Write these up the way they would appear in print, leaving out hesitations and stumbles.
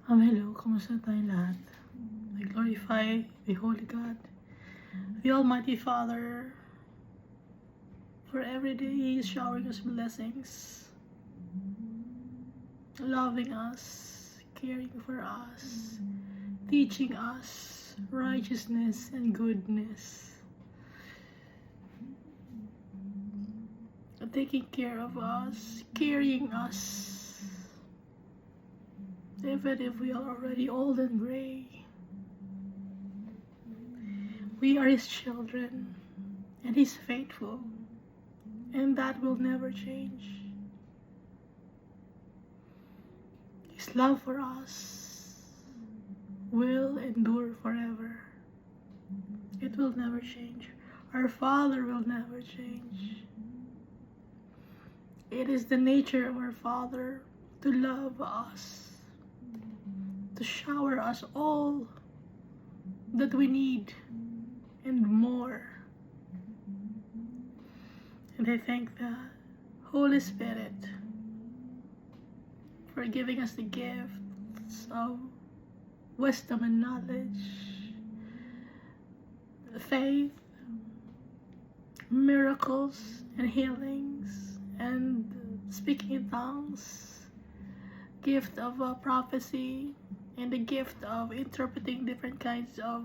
Hello, kumusta tayong lahat? I glorify the Holy God, the Almighty Father, for every day He is showering us blessings, loving us, caring for us, teaching us righteousness and goodness, taking care of us, carrying us, even if we are already old and gray. We are His children, and He's faithful, and that will never change. His love for us will endure forever. It will never change. Our Father will never change. It is the nature of our Father to love us, to shower us all that we need and more. And I thank the Holy Spirit for giving us the gifts of wisdom and knowledge, faith, miracles and healings, and speaking in tongues, gift of prophecy, and the gift of interpreting different kinds of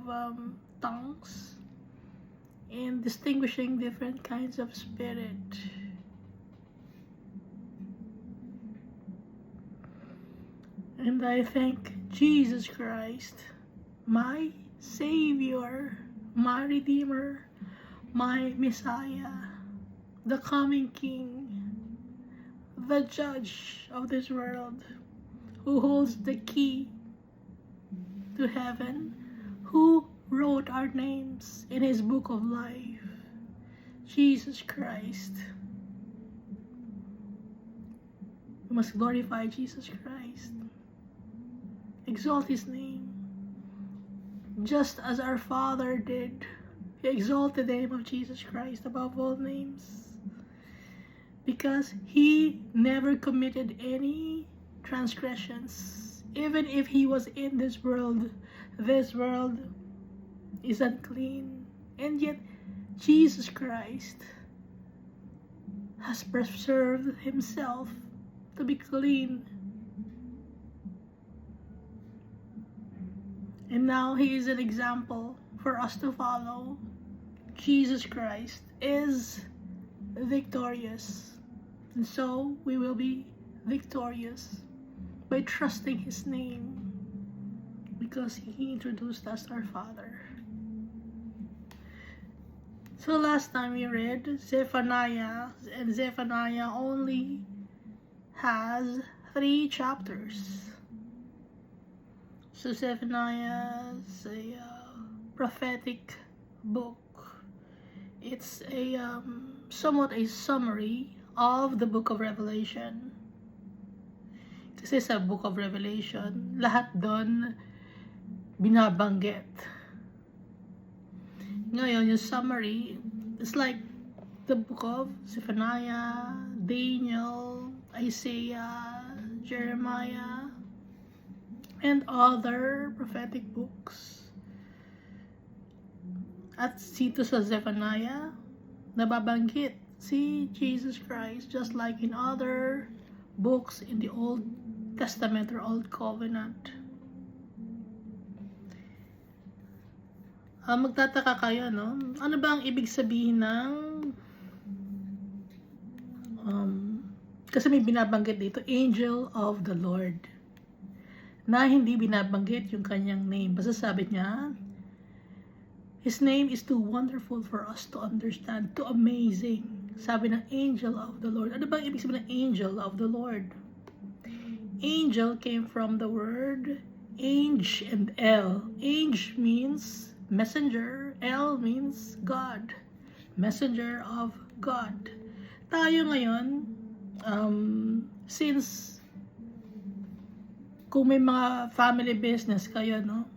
tongues, and distinguishing different kinds of spirit. And I thank Jesus Christ, my Savior, my Redeemer, my Messiah, the coming King, the Judge of this world, who holds the key to heaven, who wrote our names in His book of life, Jesus Christ. We must glorify Jesus Christ, exalt His name, just as our Father did. He exalted the name of Jesus Christ above all names, because He never committed any transgressions. Even if He was in this world is unclean, and yet Jesus Christ has preserved Himself to be clean. And now He is an example for us to follow. Jesus Christ is victorious, and so we will be victorious by trusting His name, because He introduced us to our Father. So last time we read Zephaniah, and Zephaniah only has 3 chapters. So Zephaniah is a prophetic book. It's a somewhat a summary of the book of Revelation. Kasi sa book of Revelation, lahat doon binabanggit. Ngayon, yung summary is like the book of Zephaniah, Daniel, Isaiah, Jeremiah, and other prophetic books. At dito sa Zephaniah, nababanggit si Jesus Christ, just like in other books in the Old Testament or Old Covenant. Magtataka kayo, no? Ano ba ang ibig sabihin ng kasi may binabanggit dito, Angel of the Lord, na hindi binabanggit yung kanyang name. Basta sabi niya, His name is too wonderful for us to understand, too amazing. Sabi ng Angel of the Lord. Ano ba ang ibig sabihin ng Angel of the Lord? Angel came from the word Ange and El. Ange means messenger, El means God, messenger of God. Tayo ngayon, since kung may mga family business kayo, no?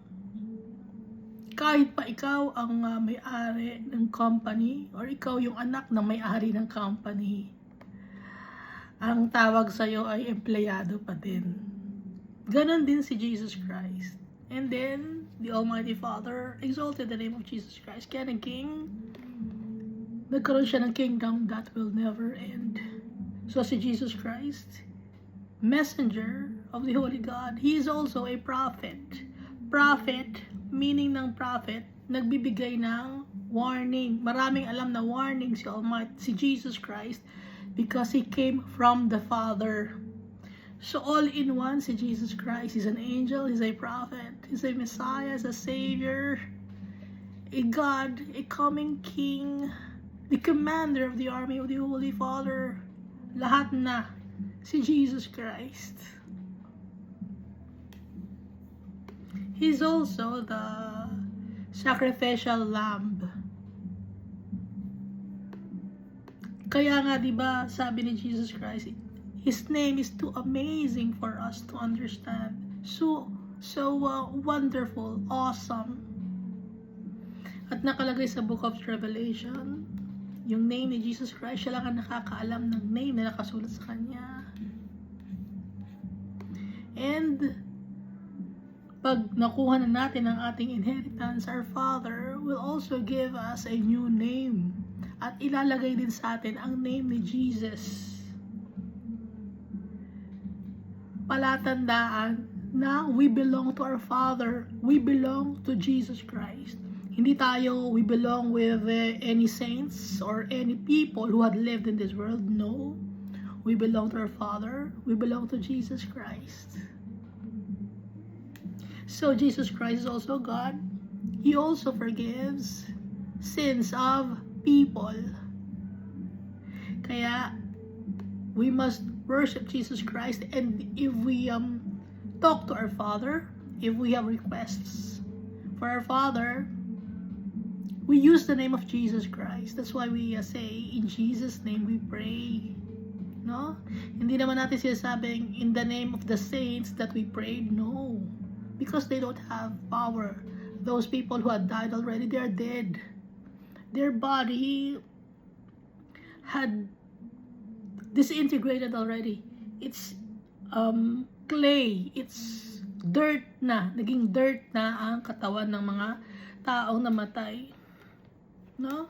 Kahit pa ikaw ang may-ari ng company, or ikaw yung anak ng may-ari ng company, ang tawag sa'yo ay empleyado pa din. Ganon din si Jesus Christ. And then, the Almighty Father exalted the name of Jesus Christ. Kaya nagkaroon siya ng kingdom that will never end. So si Jesus Christ, messenger of the Holy God, he is also a prophet. Prophet, meaning ng prophet, nagbibigay ng warning. Maraming alam na warning si Jesus Christ because he came from the Father. So all in one, si Jesus Christ is an angel, he's a prophet, he's a Messiah, he's a Savior, a God, a coming King, the commander of the army of the Holy Father. Lahat na si Jesus Christ. He's also the sacrificial lamb. Kaya nga, di ba, sabi ni Jesus Christ, His name is too amazing for us to understand. So wonderful, awesome. At nakalagay sa Book of Revelation, yung name ni Jesus Christ, siya lang ang nakakaalam ng name na nakasulat sa Kanya. And pag nakuha na natin ang ating inheritance, our Father will also give us a new name. At ilalagay din sa atin ang name ni Jesus. Palatandaan na we belong to our Father. We belong to Jesus Christ. Hindi tayo, we belong with any saints or any people who had lived in this world. No. We belong to our Father. We belong to Jesus Christ. So Jesus Christ is also God. He also forgives sins of people. Kaya we must worship Jesus Christ, and if we talk to our Father, if we have requests for our Father, we use the name of Jesus Christ. That's why we say, in Jesus' name we pray. No? Hindi naman natin sinasabing in the name of the saints that we prayed. No. Because they don't have power. Those people who had died already, they are dead. Their body had disintegrated already. It's clay. It's dirt na. Naging dirt na ang katawan ng mga taong namatay. No?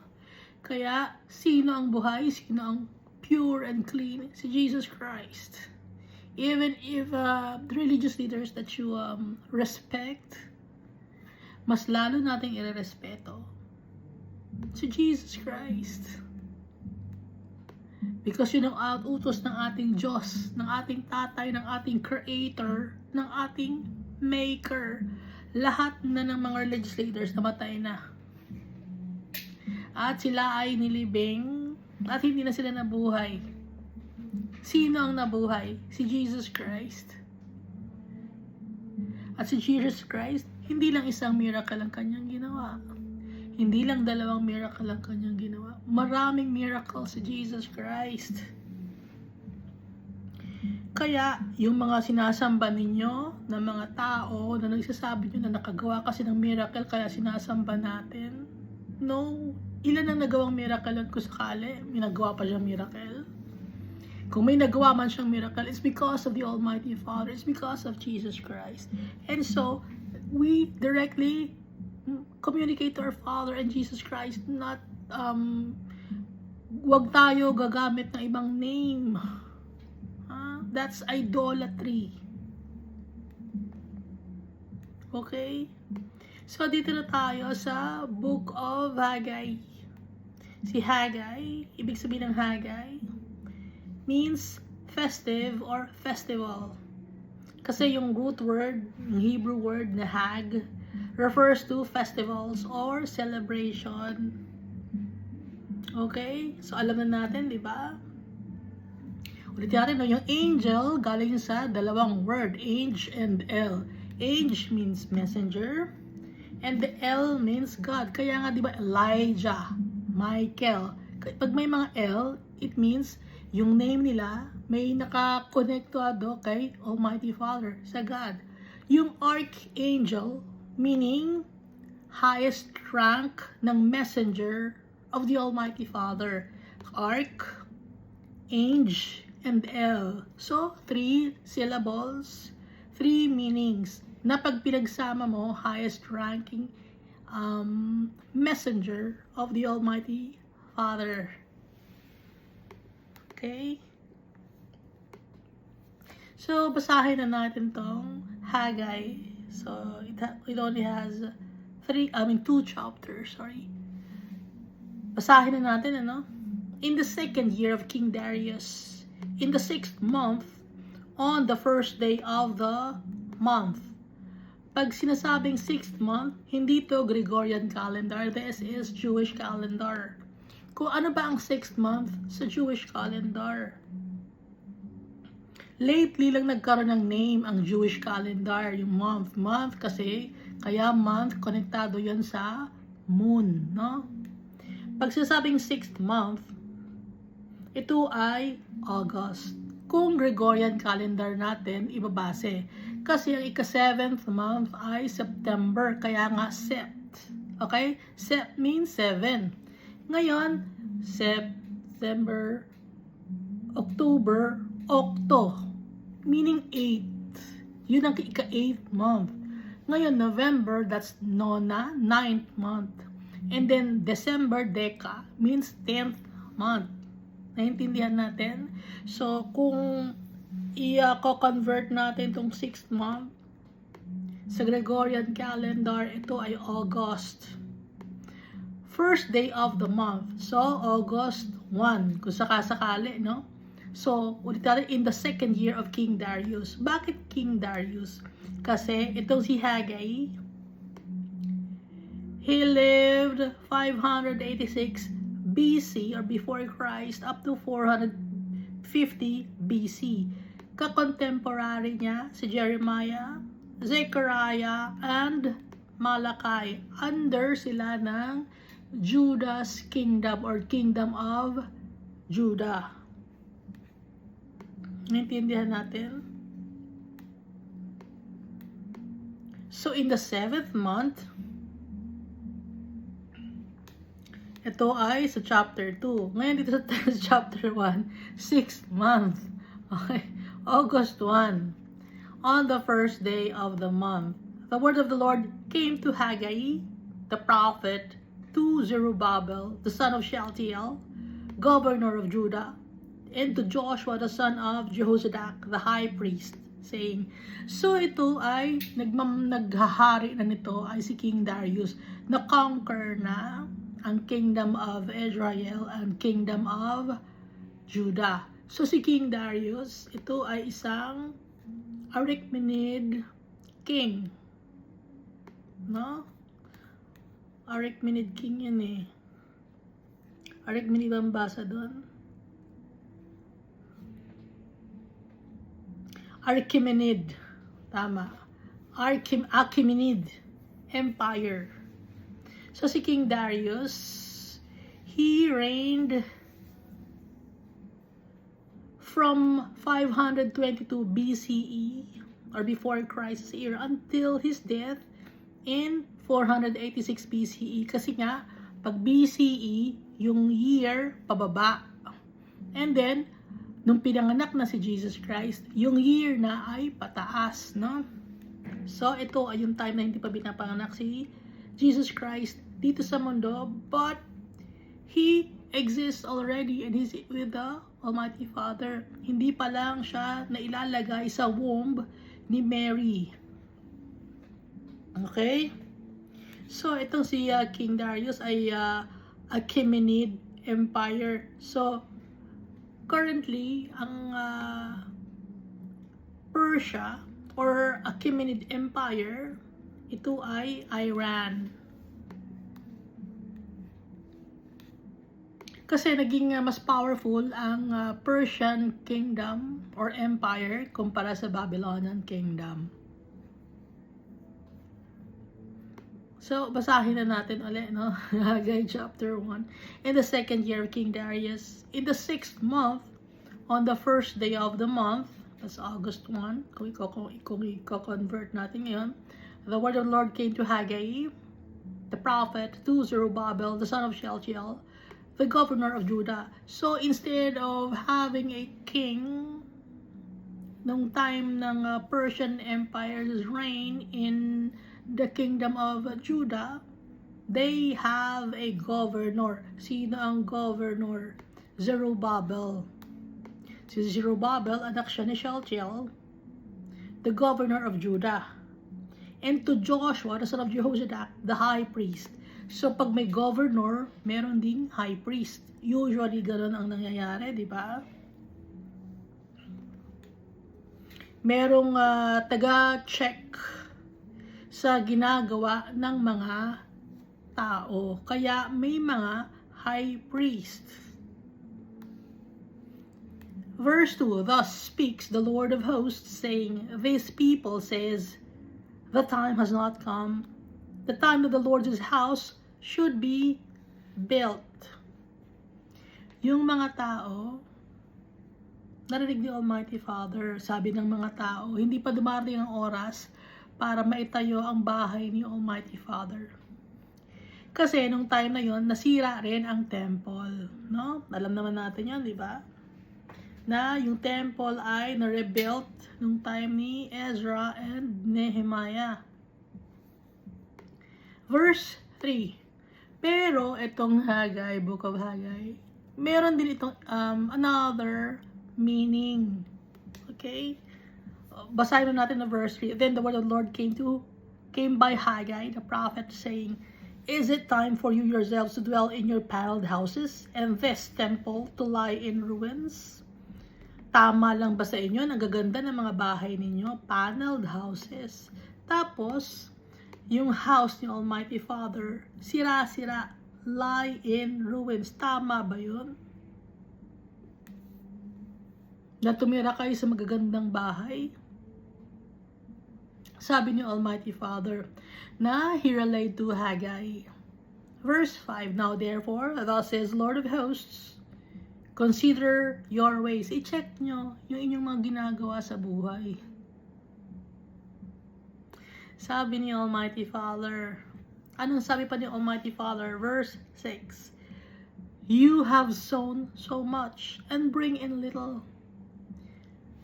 Kaya, sino ang buhay? Sino ang pure and clean? Si Jesus Christ. Even if the religious leaders that you respect, mas lalo nating irerespeto si Jesus Christ. Because yun ang utos ng ating Diyos, ng ating tatay, ng ating creator, ng ating maker. Lahat na ng mga legislators namatay na. At sila ay nilibing at hindi na sila nabuhay. Sino ang nabuhay? Si Jesus Christ. At si Jesus Christ, hindi lang isang miracle ang kanyang ginawa. Hindi lang dalawang miracle ang kanyang ginawa. Maraming miracles si Jesus Christ. Kaya, yung mga sinasamba ninyo na mga tao na nagsasabi nyo na nakagawa kasi ng miracle kaya sinasamba natin, no. Ilan ang nagawang miracle kung sakali? May nagawa pa siyang miracle? Kung may nagawa man siyang miracle, it's because of the Almighty Father. It's because of Jesus Christ. And so, we directly communicate to our Father and Jesus Christ. Not, wag tayo gagamit ng ibang name. That's idolatry. Okay? So, dito na tayo sa Book of Haggai. Si Haggai, ibig sabihin ng Haggai, means festive or festival. Kasi yung root word, yung Hebrew word na Hag, refers to festivals or celebration. Okay? So, alam na natin, di ba? Ulitin natin, no? Yung angel, galing sa dalawang word, age and El. Age means messenger, and the El means God. Kaya nga, di ba, Elijah, Michael. Pag may mga L, it means yung name nila may nakakonektado kay Almighty Father, sa God. Yung archangel, meaning highest rank ng messenger of the Almighty Father. Arch, Ange, and L. So, 3 syllables, three meanings na pag pinagsama mo, highest ranking messenger of the Almighty Father. Okay? So, basahin na natin tong Haggai. So, it only has two chapters, sorry. Basahin na natin, ano? In the second year of King Darius, in the 6th month, on the first day of the month. Pag sinasabing 6th month, hindi to Gregorian calendar. This is Jewish calendar. Kung ano ba ang 6th month sa Jewish calendar? Lately lang nagkaroon ng name ang Jewish calendar, yung month. Month kasi, kaya month, konektado yan sa moon, no? Pag sinasabing 6th month, ito ay August. Kung Gregorian calendar natin, ibabase. Kasi ang ika-7th month ay September, kaya nga Sept. Okay? Sept means 7. Ngayon, September, October, Octo, meaning 8. Yun ang ika-8th month. Ngayon, November, that's Nona, 9th month. And then, December, Deca, means 10th month. Naintindihan natin? So, kung i-convert natin itong 6th month sa Gregorian calendar, ito ay August. First day of the month. So, August 1. Kung sakasakali, no? So, ulit natin, in the second year of King Darius. Bakit King Darius? Kasi itong si Haggai, he lived 586 BC or before Christ up to 450 BC. Kakontemporary niya si Jeremiah, Zechariah, and Malachi. Under sila ng Judah's kingdom or kingdom of Judah. Naintindihan natin? So, in the 7th month, ito ay sa chapter 2. Ngayon dito sa chapter 1, 6th month. Okay? August 1. On the first day of the month, the word of the Lord came to Haggai, the prophet, to Zerubbabel, the son of Shealtiel, governor of Judah, and to Joshua, the son of Jehozadak, the high priest, saying, so ito ay naghahari na nito ay si King Darius, na-conquer na ang kingdom of Israel and kingdom of Judah. So si King Darius, ito ay isang Arachmenid king. No? Arachmenid king yan eh. Arachmenid ang basa doon. Achaemenid. Tama. Achaemenid Empire. So si King Darius, he reigned from 522 BCE or before Christ's era until his death in 486 BCE. Kasi nga, pag BCE, yung year, pababa. And then, nung pinanganak na si Jesus Christ, yung year na ay pataas, no? So, ito ay yung time na hindi pa binapanganak si Jesus Christ dito sa mundo, but He exists already and He's with the Almighty Father. Hindi pa lang siya na ilalagay sa womb ni Mary. Okay? So, itong si King Darius ay Achaemenid Empire. So, currently, ang Persia or Achaemenid Empire, ito ay Iran. Kasi naging mas powerful ang Persian Kingdom or Empire kumpara sa Babylonian Kingdom. So, basahin na natin ulit, no? Haggai chapter 1. In the second year of King Darius, in the 6th month, on the first day of the month, that's August 1, kung i-convert natin ngayon, the word of the Lord came to Haggai, the prophet, to Zerubbabel, the son of Shealtiel, the governor of Judah. So, instead of having a king, nung time ng Persian Empire's reign in the kingdom of Judah, they have a governor. Sino ang governor? Zerubbabel. Si Zerubbabel, anak siya ni Shealtiel, the governor of Judah. And to Joshua, the son of Jehozadak, the high priest. So pag may governor, meron ding high priest. Usually ganoon ang nangyayari, di ba? Merong taga-check sa ginagawa ng mga tao. Kaya may mga high priest. Verse 2, thus speaks the Lord of hosts, saying, this people says, the time has not come. The time that the Lord's house should be built. Yung mga tao, narinig ni Almighty Father, sabi ng mga tao, hindi pa dumarating ang oras para maitayo ang bahay ni Almighty Father. Kasi nung time na yon, nasira rin ang temple, no? Alam naman natin yan, di ba? Na yung temple ay na-rebuilt nung time ni Ezra and Nehemiah. Verse 3. Pero itong Haggai, Book of Haggai, meron din itong another meaning. Okay? Basahin natin na verse 3. Then the word of the Lord came by Haggai, the prophet, saying, is it time for you yourselves to dwell in your paneled houses, and this temple to lie in ruins? Tama lang ba sa inyo? Nagaganda ng mga bahay ninyo, paneled houses. Tapos, yung house ni Almighty Father, sira-sira, lie in ruins. Tama ba yun? Na tumira kayo sa magagandang bahay? Sabi ni Almighty Father, na he relayed to Haggai. Verse 5, now therefore, thus says Lord of hosts, consider your ways. I-check nyo yung inyong mga ginagawa sa buhay. Sabi ni Almighty Father, anong sabi pa ni Almighty Father? Verse 6, you have sown so much and bring in little.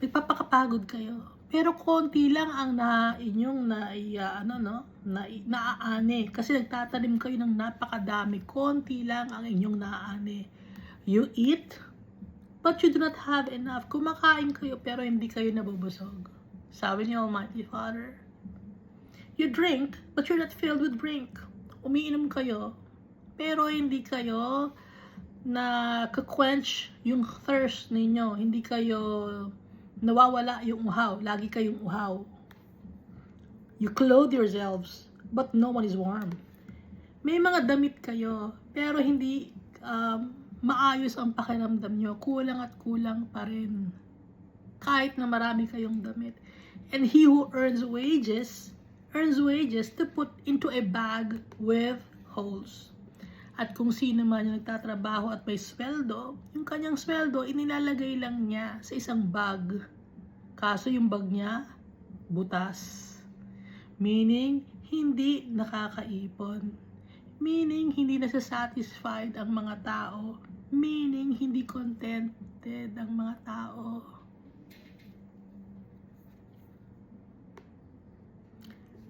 Nagpapakapagod kayo, pero konti lang ang inyong naaani. Kasi nagtatanim kayo ng napakadami, konti lang ang inyong naaani. You eat, but you do not have enough. Kumakain kayo, pero hindi kayo nabubusog. Sabi ni Almighty Father. You drink, but you're not filled with drink. Umiinom kayo, pero hindi kayo na-quench yung thirst ninyo. Hindi kayo nawawala yung uhaw. Lagi kayong uhaw. You clothe yourselves, but no one is warm. May mga damit kayo, pero hindi maayos ang pakiramdam nyo. Kulang at kulang pa rin. Kahit na marami kayong damit. And he who earns wages to put into a bag with holes. At kung sino man yung nagtatrabaho at may sweldo, yung kanyang sweldo, inilalagay lang niya sa isang bag. Kaso yung bag niya, butas. Meaning, hindi nakakaipon. Meaning, hindi nasa-satisfied ang mga tao. Meaning, hindi contented ang mga tao.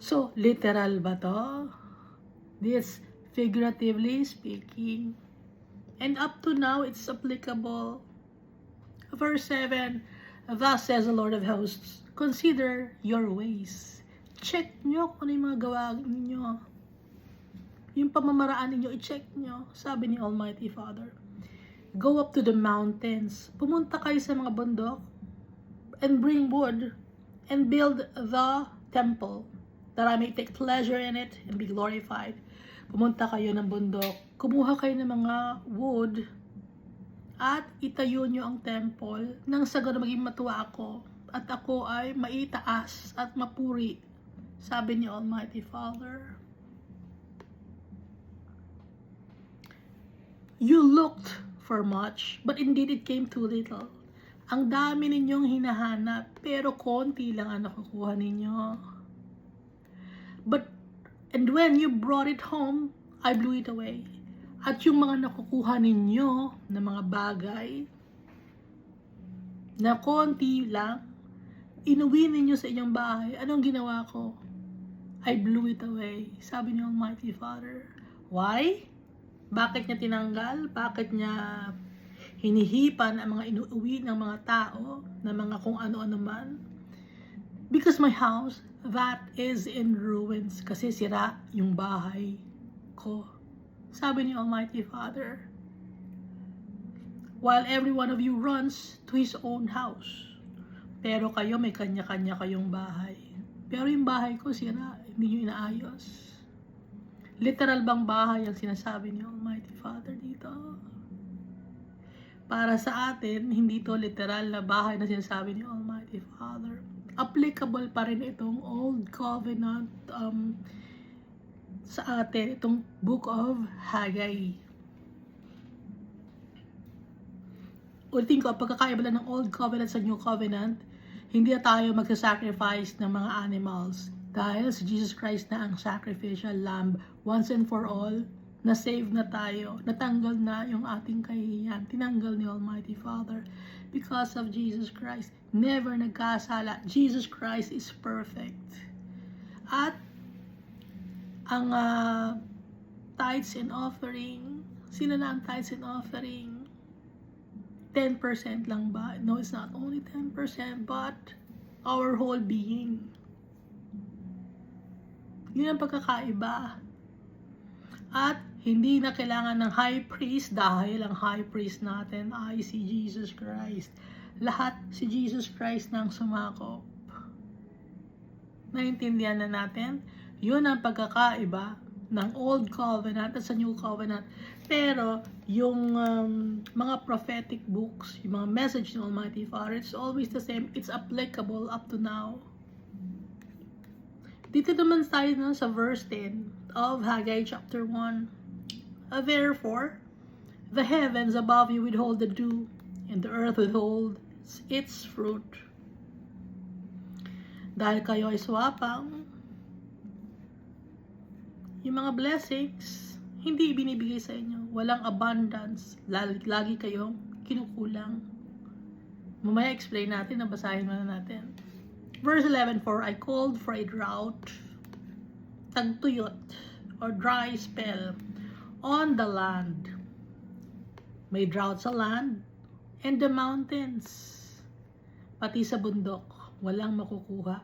So, literal ba to? This figuratively speaking. And up to now, it's applicable. Verse 7, thus says the Lord of hosts, consider your ways. Check nyo kung ano yung mga gawa ninyo. Yung pamamaraan ninyo, i-check nyo. Sabi ni Almighty Father. Go up to the mountains. Pumunta kayo sa mga bundok and bring wood and build the temple that I may take pleasure in it and be glorified. Pumunta kayo ng bundok, kumuha kayo ng mga wood, at itayo nyo ang temple nang sa gano'n maging matuwa ako, at ako ay maitaas at mapuri. Sabi ni Almighty Father. You looked for much, but indeed it came too little. Ang dami ninyong hinahanap, pero konti lang ang nakukuha ninyo. And when you brought it home, I blew it away. At yung mga nakukuha ninyo na mga bagay, na konti lang, inuwi ninyo sa inyong bahay, anong ginawa ko? I blew it away. Sabi ni Almighty Father. Why? Bakit niya tinanggal? Bakit niya hinihipan ang mga inuuwi ng mga tao, na mga kung ano-ano man? Because my house, that is in ruins. Kasi sira yung bahay ko. Sabi ni Almighty Father. While every one of you runs to his own house. Pero kayo may kanya-kanya kayong bahay. Pero yung bahay ko sira, hindi nyo inaayos. Literal bang bahay ang sinasabi ni Almighty Father dito? Para sa atin, hindi to literal na bahay na sinasabi ni Almighty Father. Applicable pa rin itong Old Covenant sa atin, itong Book of Haggai. Ulitin ko, ang pagkakaiba ng Old Covenant sa New Covenant, hindi na tayo magsasacrifice ng mga animals dahil si Jesus Christ na ang sacrificial lamb once and for all, na save na tayo, natanggal na yung ating kahihiyan, tinanggal ni Almighty Father because of Jesus Christ. Never nagkasala. Jesus Christ is perfect. At ang tithes and offering, sino na ang tithes and offering? 10% lang ba? No, it's not only 10%, but our whole being. Yun ang pagkakaiba. At hindi na kailangan ng high priest dahil ang high priest natin ay si Jesus Christ. Lahat si Jesus Christ nang sumakop. Naintindihan na natin? Yun ang pagkakaiba ng Old Covenant at sa New Covenant. Pero yung mga prophetic books, yung mga message ng Almighty Father, it's always the same. It's applicable up to now. Dito naman tayo sa verse 10 of Haggai chapter 1. Therefore, the heavens above you withhold the dew, and the earth withholds its fruit. Dahil kayo ay swapang, yung mga blessings, hindi binibigay sa inyo. Walang abundance. Lagi kayong kinukulang. Mamaya explain natin, nabasahin muna natin. Verse 11, for I called for a drought, tagtuyot, or dry spell on the land. May drought sa land and the mountains. Pati sa bundok, walang makukuha.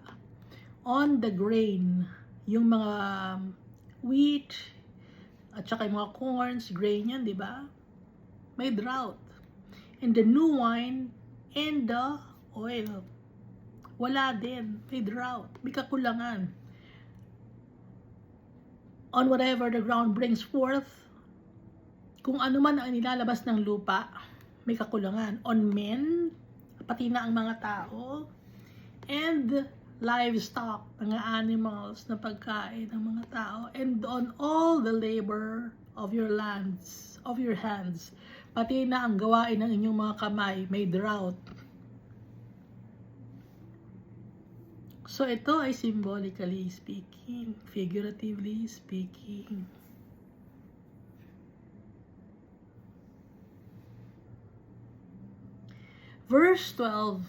On the grain, yung mga wheat, at saka yung mga corns, grain yan, di ba? May drought. And the new wine and the oil. Wala din. May drought. May kakulangan. On whatever the ground brings forth, kung ano man ang nilalabas ng lupa, may kakulangan. On men, pati na ang mga tao, and livestock, mga animals na pagkain ng mga tao, and on all the labor of your lands, of your hands, pati na ang gawain ng inyong mga kamay, may drought. So ito ay symbolically speaking, figuratively speaking. Verse 12.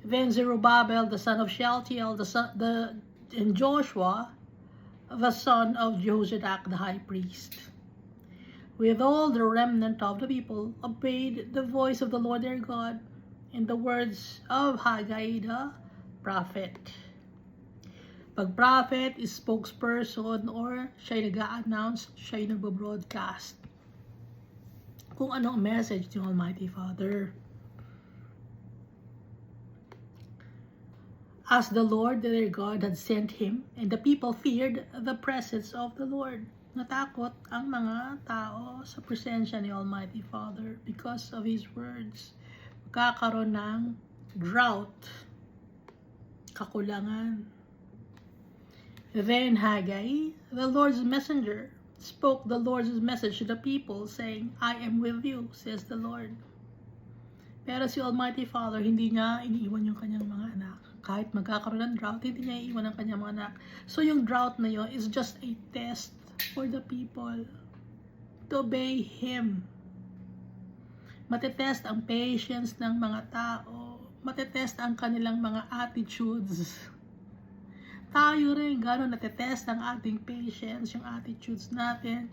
Then Zerubbabel, the son of Shealtiel, and Joshua, the son of Jehozadak, the high priest, with all the remnant of the people, obeyed the voice of the Lord their God and the words of Haggai the prophet. Pag prophet is spokesperson or siya nag-a-announce, siya nag-broadcast kung ano ang message ng Almighty Father. As the Lord their God had sent him, and the people feared the presence of the Lord. Natakot ang mga tao sa presensya ni Almighty Father because of His words. Magkakaroon ng drought, kakulangan. Then Haggai, the Lord's messenger, spoke the Lord's message to the people, saying, I am with you, says the Lord. Pero si Almighty Father, hindi niya iniiwan yung kanyang mga anak. Kahit magkakaroon ng drought, hindi niya iiwan ang kanyang mga anak. So yung drought na yun is just a test for the people to obey Him. Matitest ang patience ng mga tao. matetest ang kanilang mga attitudes. Tayo rin, gano'n natetest ang ating patience, yung attitudes natin,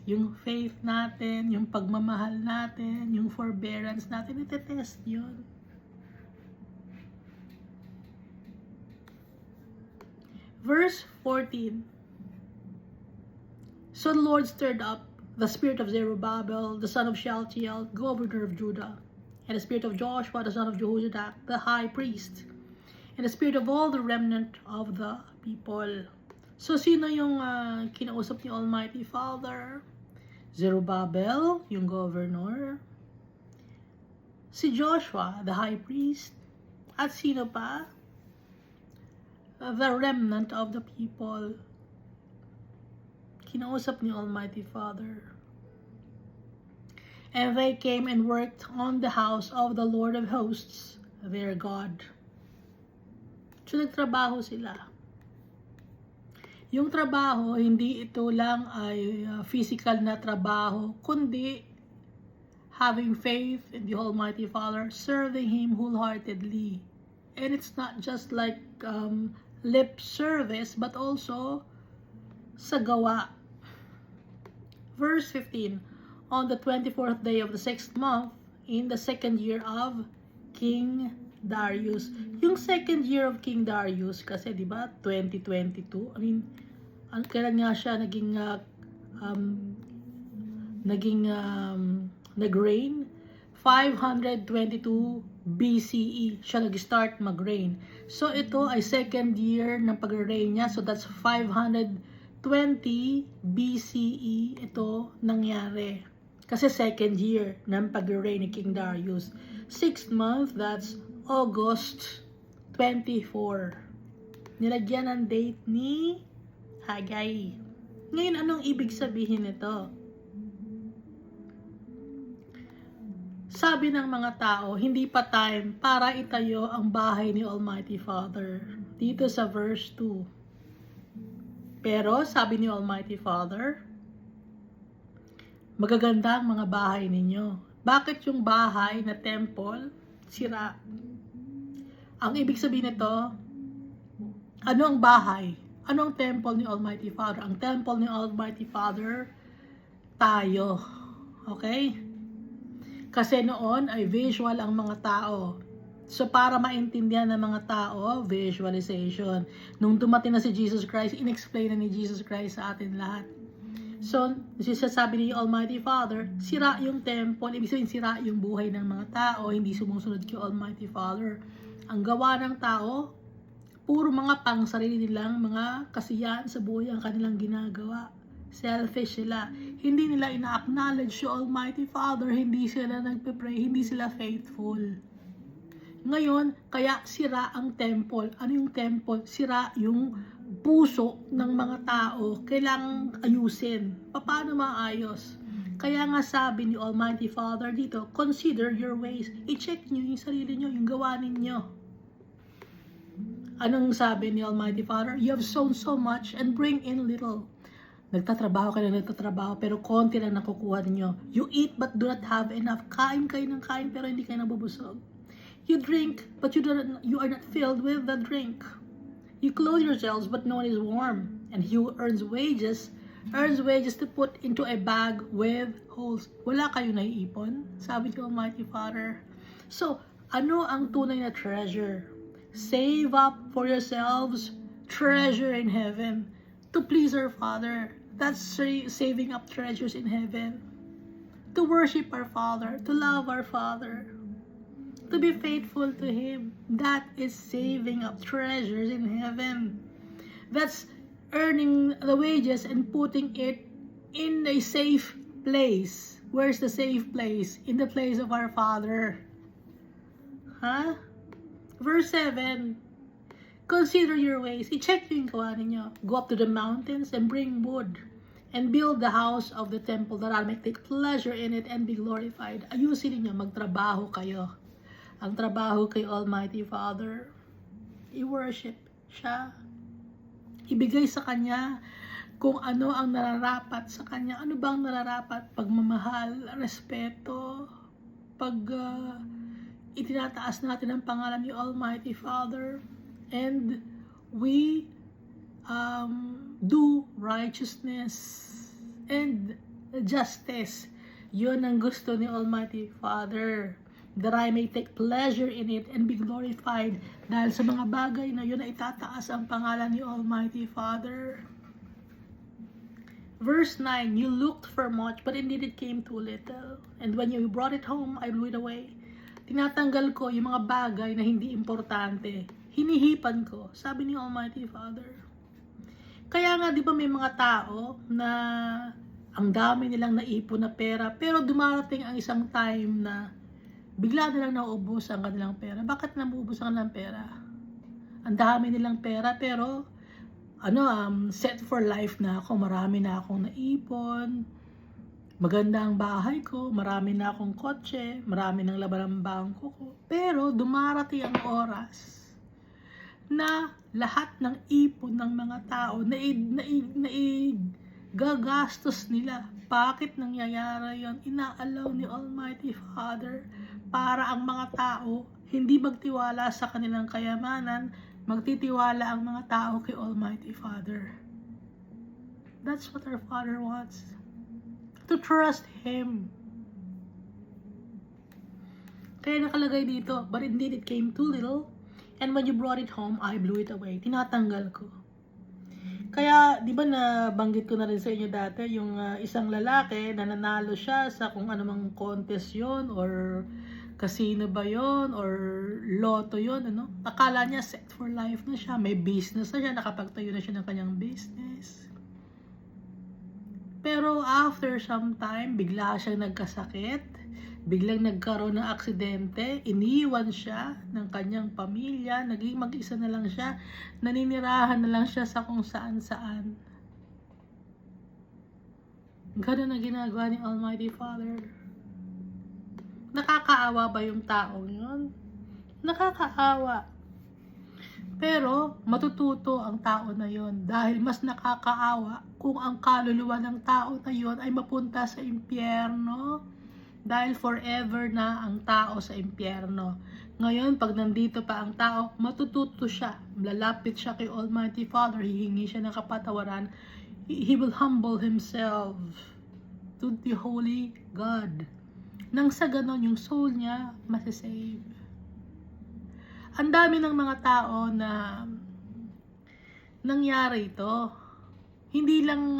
yung faith natin, yung pagmamahal natin, yung forbearance natin, natetest yun. Verse 14. So the Lord stirred up the spirit of Zerubbabel, the son of Shealtiel, governor of Judah, and the spirit of Joshua, the son of Jehozadak, the high priest, and the spirit of all the remnant of the people. So, sino yung kinausap ni Almighty Father? Zerubbabel, yung governor. Si Joshua, the high priest. At sino pa? The remnant of the people. Kinausap ni Almighty Father. And they came and worked on the house of the Lord of hosts, their God. So, nagtrabaho sila. Yung trabaho, hindi ito lang ay physical na trabaho, kundi having faith in the Almighty Father, serving Him wholeheartedly. And it's not just like lip service, but also sa gawa. Verse 15, on the 24th day of the 6th month, in the 2nd year of King Darius. Yung 2nd year of King Darius, kasi di ba 2022, I mean, kailan nga siya nag-reign? 522 BCE siya nag-start mag-reign. So ito ay 2nd year ng pag-reign niya. So that's 520 BCE ito nangyari. Kasi 2nd year ng pag-reign ni King Darius. 6th month, that's August 24. Nilagyan ng date ni Haggai. Ngayon, anong ibig sabihin nito? Sabi ng mga tao, hindi pa time para itayo ang bahay ni Almighty Father. Dito sa verse 2. Pero, sabi ni Almighty Father, magaganda ang mga bahay ninyo. Bakit yung bahay na temple sira? Ang ibig sabihin nito, ano ang bahay? Ano ang temple ni Almighty Father? Ang temple ni Almighty Father, tayo. Okay? Kasi noon ay visual ang mga tao. So para maintindihan ng mga tao, visualization. Nung dumating na si Jesus Christ, inexplain na ni Jesus Christ sa atin lahat. So, sasabi ni Almighty Father, sira yung temple, ibig sabihin sira yung buhay ng mga tao, hindi sumusunod kay Almighty Father. Ang gawa ng tao, puro mga pang sarili nilang mga kasiyahan sa buhay ang kanilang ginagawa. Selfish sila. Hindi nila ina-acknowledge yung Almighty Father, hindi sila nagpe-pray, hindi sila faithful. Ngayon, kaya sira ang temple. Ano yung temple? Sira yung puso ng mga tao. Kailangang ayusin. Paano maayos? Kaya nga sabi ni Almighty Father dito, consider your ways. I-check nyo yung sarili nyo, yung gawa ninyo. Anong sabi ni Almighty Father? You have sown so much and bring in little. Nagtatrabaho kayo, pero konti lang nakukuha ninyo. You eat but do not have enough. Kain kayo ng kain pero hindi kayo nabubusog. You drink but you are not filled with the drink. You clothe yourselves but no one is warm. And he who earns wages to put into a bag with holes. Wala kayo naiipon, sabi ni Almighty Father. So, ano ang tunay na treasure? Save up for yourselves treasure in heaven to please our Father. That's saving up treasures in heaven. To worship our Father, to love our Father, to be faithful to Him. That is saving up treasures in heaven. That's earning the wages and putting it in a safe place. Where's the safe place? In the place of our Father. Huh? Verse 7. Consider your ways. I-check yung gawa ninyo. Go up to the mountains and bring wood and build the house of the temple that I may take pleasure in it and be glorified. Ayusin ninyo, magtrabaho kayo. Ang trabaho kay Almighty Father, i-worship siya. Ibigay sa Kanya kung ano ang nararapat sa Kanya. Ano bang nararapat? Pagmamahal, respeto, itinataas natin ang pangalan ni Almighty Father, and we do righteousness and justice. Yun ang gusto ni Almighty Father, that I may take pleasure in it and be glorified. Dahil sa mga bagay na yun ay itataas ang pangalan ni Almighty Father. Verse 9, you looked for much, but indeed it came too little. And when you brought it home, I blew it away. Tinatanggal ko yung mga bagay na hindi importante. Hinihipan ko, sabi ni Almighty Father. Kaya nga, di ba may mga tao na ang dami nilang naipon na pera, pero dumarating ang isang time na bigla na lang nauubos ang kanilang pera. Bakit naubos ang kanilang pera? Ang dami nilang pera, pero set for life na ako, marami na akong naipon, maganda ang bahay ko, marami na akong kotse, marami ng laban ang bangko ko. Pero dumarating ang oras na lahat ng ipon ng mga tao gagastos nila. Bakit nangyayari yon? Inaalaw ni Almighty Father para ang mga tao hindi magtiwala sa kanilang kayamanan, magtitiwala ang mga tao kay Almighty Father. That's what our Father wants. To trust Him. Kaya nakalagay dito, but indeed it came too little, and when you brought it home, I blew it away. Tinatanggal ko. Kaya, di ba nabanggit ko na rin sa inyo dati, yung isang lalaki na nanalo siya sa kung anumang contest yon or casino ba yon or lotto yon, akala niya set for life na siya, may business na siya, nakapagtayo na siya ng kanyang business. Pero after some time, bigla siyang nagkasakit, biglang nagkaroon ng aksidente, iniwan siya ng kanyang pamilya, naging mag-isa na lang siya, naninirahan na lang siya sa kung saan-saan. Ganun na ginagawa ni Almighty Father. Nakakaawa ba yung taong yun? Nakakaawa. Pero matututo ang tao na yun dahil mas nakakaawa kung ang kaluluwa ng tao na yun ay mapunta sa impyerno, dahil forever na ang tao sa impyerno. Ngayon, pag nandito pa ang tao, matututo siya, lalapit siya kay Almighty Father, hihingi siya ng kapatawaran, he will humble himself to the Holy God. Nang sa ganon, yung soul niya masisave. Ang dami ng mga tao na nangyari ito. Hindi lang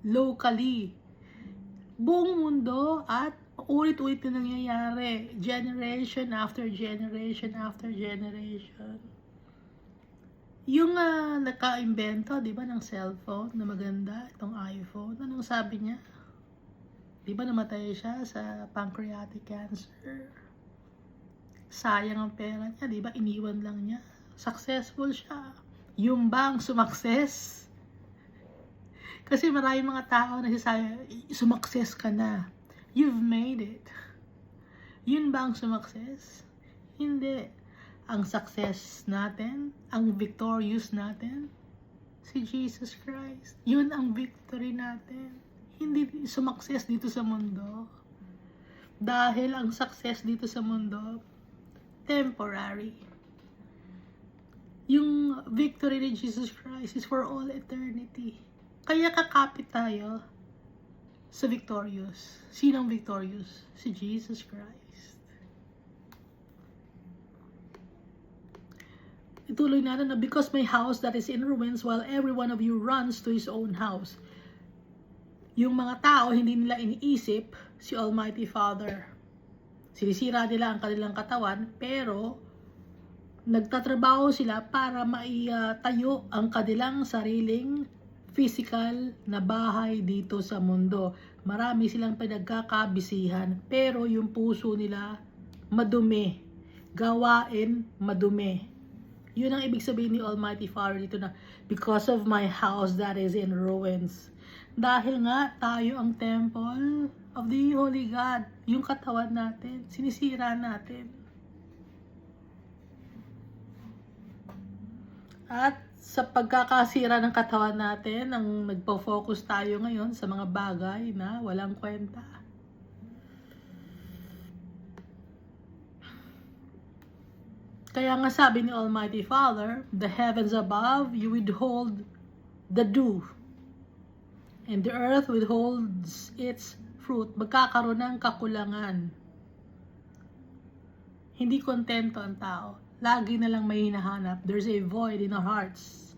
locally. Buong mundo at ulit-ulit na nangyayari. Generation after generation after generation. Yung naka-invento, di ba, ng cellphone na maganda, itong iPhone, anong sabi niya? Di ba namatay siya sa pancreatic cancer? Sayang ang pera niya, di ba? Iniwan lang niya. Successful siya. Yung bang sumakses? Kasi maraming mga tao na sasabi, sumakses ka na. You've made it. Yun ba ang sumakses? Hindi. Ang success natin, ang victorious natin, si Jesus Christ. Yun ang victory natin. Hindi sumakses dito sa mundo. Dahil ang success dito sa mundo, temporary. Yung victory ni Jesus Christ is for all eternity. Kaya kakapit tayo sa victorious. Sinong victorious? Si Jesus Christ. Ituloy natin na, because my house that is in ruins, while every one of you runs to his own house. Yung mga tao, hindi nila iniisip si Almighty Father. Sinisira nila ang kanilang katawan, pero nagtatrabaho sila para maitayo ang kanilang sariling physical na bahay dito sa mundo. Marami silang pinagkakabisihan, pero yung puso nila madumi. Gawain madumi. Yun ang ibig sabihin ni Almighty Father dito na, because of my house that is in ruins. Dahil nga tayo ang temple of the Holy God. Yung katawan natin, sinisira natin. At sa pagkakasira ng katawan natin, ang nagpo-focus tayo ngayon sa mga bagay na walang kwenta. Kaya nga sabi ni Almighty Father, the heavens above, you withhold the dew, and the earth withholds its fruit. Magkakaroon ng kakulangan. Hindi kontento ang tao. Lagi na lang may hinahanap. There's a void in our hearts.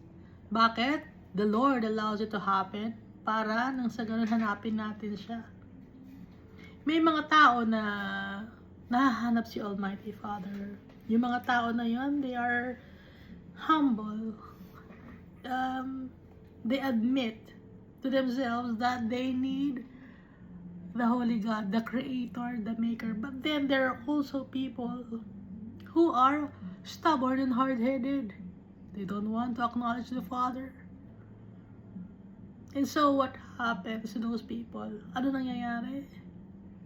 Bakit? The Lord allows it to happen para nang sa ganun hanapin natin siya. May mga tao na nahahanap si Almighty Father. Yung mga tao na yon, they are humble. They admit to themselves that they need the Holy God, the Creator, the Maker. But then there are also people who are stubborn and hard-headed. They don't want to acknowledge the Father. And so what happens to those people? Ano nangyayari?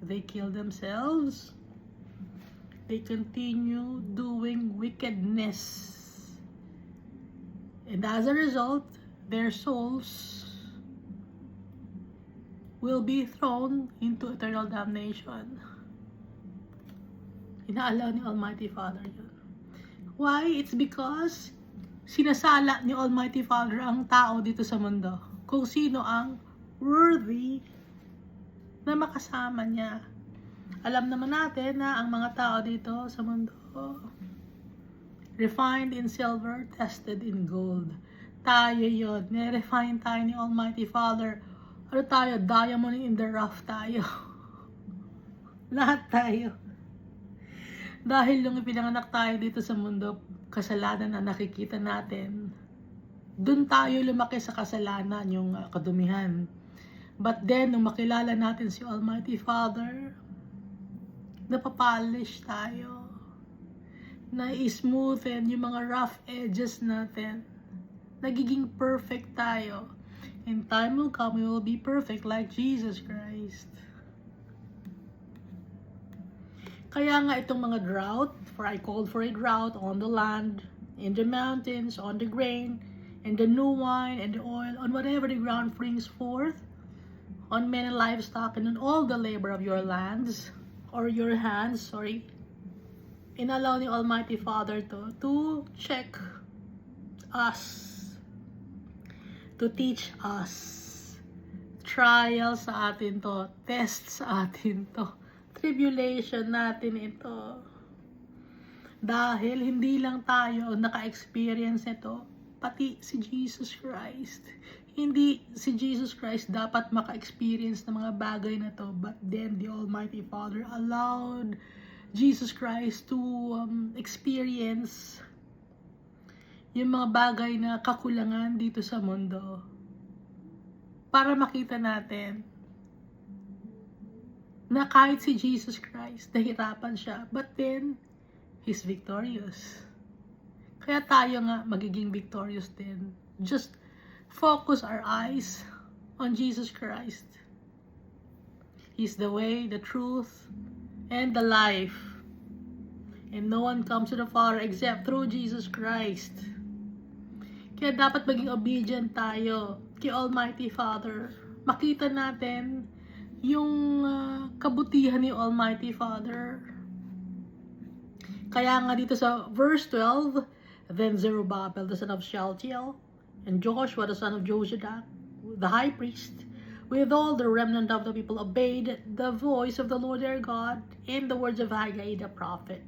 They kill themselves. They continue doing wickedness. And as a result, their souls will be thrown into eternal damnation. Inaalaw ni Almighty Father yun. Why? It's because sinasala ni Almighty Father ang tao dito sa mundo. Kung sino ang worthy na makasama niya. Alam naman natin na ang mga tao dito sa mundo, refined in silver, tested in gold. Tayo yun. Nirefine tayo ni Almighty Father. Ano tayo? Diamond in the rough tayo. Lahat tayo. Dahil nung ipinanganak tayo dito sa mundo, kasalanan na nakikita natin, dun tayo lumaki sa kasalanan, yung kadumihan. But then, nung makilala natin si Almighty Father, napapolish tayo. Na-smoothen yung mga rough edges natin. Nagiging perfect tayo. In time will come, we will be perfect like Jesus Christ. Kaya nga itong mga drought, for I called for a drought on the land, in the mountains, on the grain, and the new wine, and the oil, on whatever the ground brings forth, on men and livestock, and on all the labor of your lands, or your hands, inallow ni Almighty Father to check us, to teach us. Trial sa atin to, test sa atin to, tribulation natin ito. Dahil hindi lang tayo naka-experience nito, pati si Jesus Christ. Hindi si Jesus Christ dapat maka-experience ng mga bagay na to, but then the Almighty Father allowed Jesus Christ to experience yung mga bagay na kakulangan dito sa mundo para makita natin na kahit si Jesus Christ, nahirapan siya, but then, He's victorious. Kaya tayo nga magiging victorious din. Just focus our eyes on Jesus Christ. He's the way, the truth, and the life. And no one comes to the Father except through Jesus Christ. Kaya dapat maging obedient tayo kay Almighty Father. Makita natin yung kabutihan ni Almighty Father. Kaya nga dito sa verse 12, then Zerubbabel the son of Shealtiel, and Joshua the son of Jozadak, the high priest, with all the remnant of the people, obeyed the voice of the Lord their God in the words of Haggai the prophet.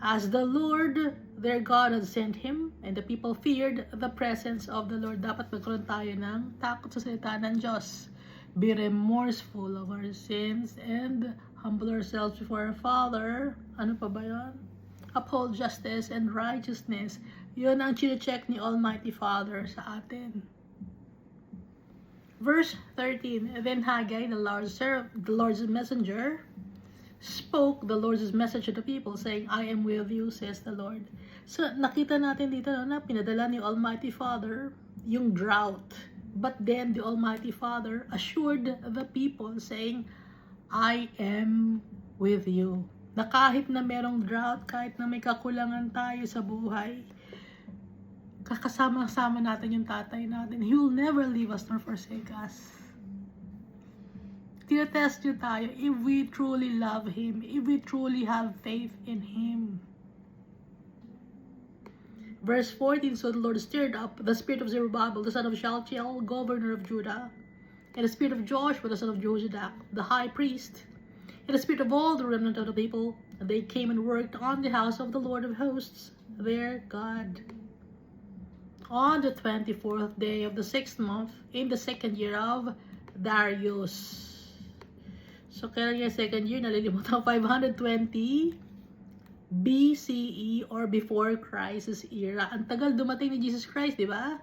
As the Lord their God had sent him, and the people feared the presence of the Lord. Dapat magkaroon tayo ng takot sa salita ng Diyos. Be remorseful of our sins and humble ourselves before our Father. Ano pa ba yun? Uphold justice and righteousness. Yun ang chine-check ni Almighty Father sa atin. Verse 13, then Haggai, the Lord's messenger, spoke the Lord's message to the people, saying, I am with you, says the Lord. So, nakita natin dito na pinadala ni Almighty Father yung drought. But then, the Almighty Father assured the people, saying, I am with you. Na kahit na merong drought, kahit na may kakulangan tayo sa buhay, kakasama-sama natin yung tatay natin. He will never leave us nor forsake us. tinetest nyo tayo if we truly love Him, if we truly have faith in Him. Verse 14, so the Lord stirred up the spirit of Zerubbabel, the son of Shealtiel, governor of Judah, and the spirit of Joshua, the son of Jozadak, the high priest, and the spirit of all the remnant of the people, and they came and worked on the house of the Lord of hosts, their God. On the 24th day of the 6th month, in the 2nd year of Darius. So, kailan yung 2nd year? Nalilimutan, 520 BCE or before Christ's era. Ang tagal dumating ni Jesus Christ, di ba?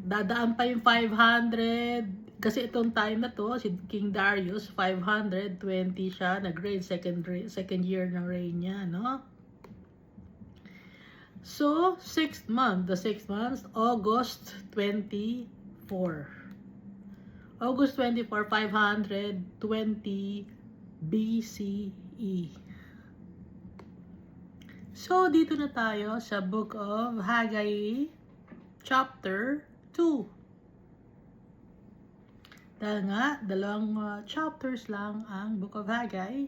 Dadaan pa yung 500. Kasi itong time na to, si King Darius, 520 siya, nag-reign, second year ng reign niya, no? So, 6th month, the 6th month, August 24. August 24, 520 BCE. So, dito na tayo sa Book of Haggai, chapter 2. Dahil nga, dalawang chapters lang ang Book of Haggai.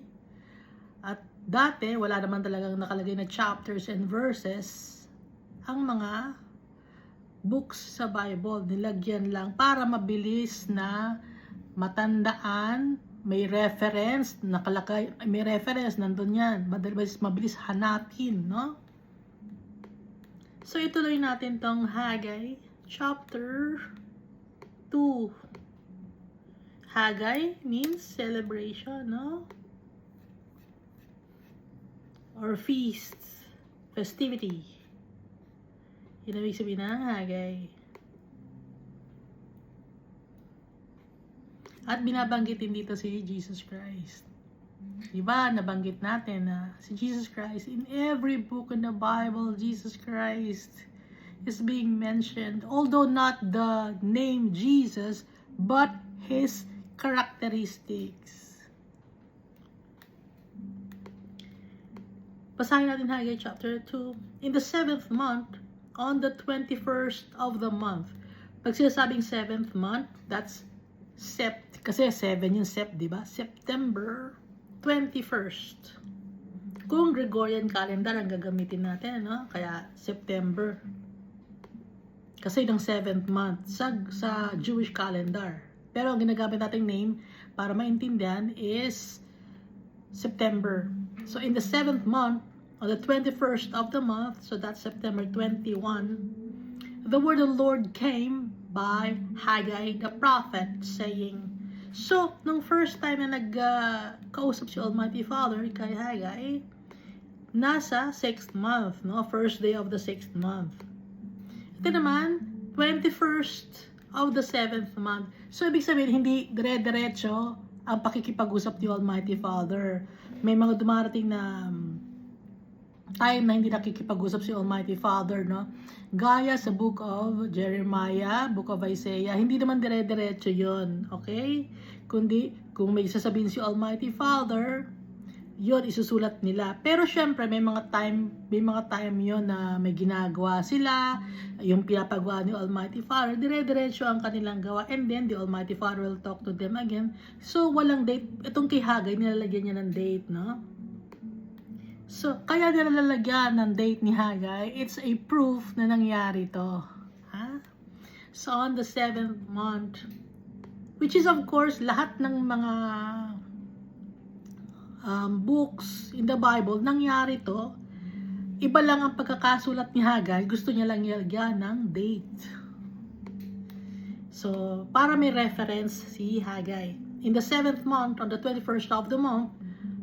At dati, wala naman talagang nakalagay na chapters and verses. Ang mga books sa Bible, nilagyan lang para mabilis na matandaan, may reference, nakalagay, may reference, nandun yan, mabilis hanapin, no? So, ituloy natin tong Haggai, chapter 2. Haggai means celebration, no? Or feast, festivity. Yun ang ibig sabihin ng Haggai. At binabanggitin dito si Jesus Christ. Diba, nabanggit natin na si Jesus Christ, in every book in the Bible, Jesus Christ is being mentioned. Although not the name Jesus, but His characteristics. Basahin natin Haggai chapter 2. In the 7th month, on the 21st of the month. Pag sinasabing 7th month, that's Sept. Kasi 7 yung Sept, di ba? September 21st. Kung Gregorian calendar ang gagamitin natin, no? Kaya September. Kasi ng 7th month sa Jewish calendar. Pero ang ginagamit nating name para maintindihan is September. So in the 7th month, on the 21st of the month, so that's September 21, the word of the Lord came by Haggai the prophet, saying, so, nung first time na nagkausap si Almighty Father kay Haggai, nasa 6th month, no? First day of the 6th month. Ito naman, 21st of the 7th month. So, ibig sabihin, hindi dire-diretso ang pakikipag-usap ni Almighty Father. May mga dumarating na time na hindi nakikipag-usap si Almighty Father, no? Gaya sa Book of Jeremiah, Book of Isaiah, hindi naman dire-diretso yun, okay? Kundi, kung may sasabihin si Almighty Father, yun, isusulat nila. Pero syempre, may mga time yun na may ginagawa sila, yung pinapagawa ni Almighty Father, dire-diretso ang kanilang gawa, and then the Almighty Father will talk to them again. So, walang date. Itong kay Haggai, nilalagyan niya ng date, no? So, kaya nilalagyan ng date ni Haggai, it's a proof na nangyari to. Ha? So, on the 7th month, which is of course, lahat ng mga books in the Bible, nangyari to, iba lang ang pagkakasulat ni Haggai, gusto niya lang nilagyan ng date. So, para may reference si Haggai. In the 7th month, on the 21st of the month,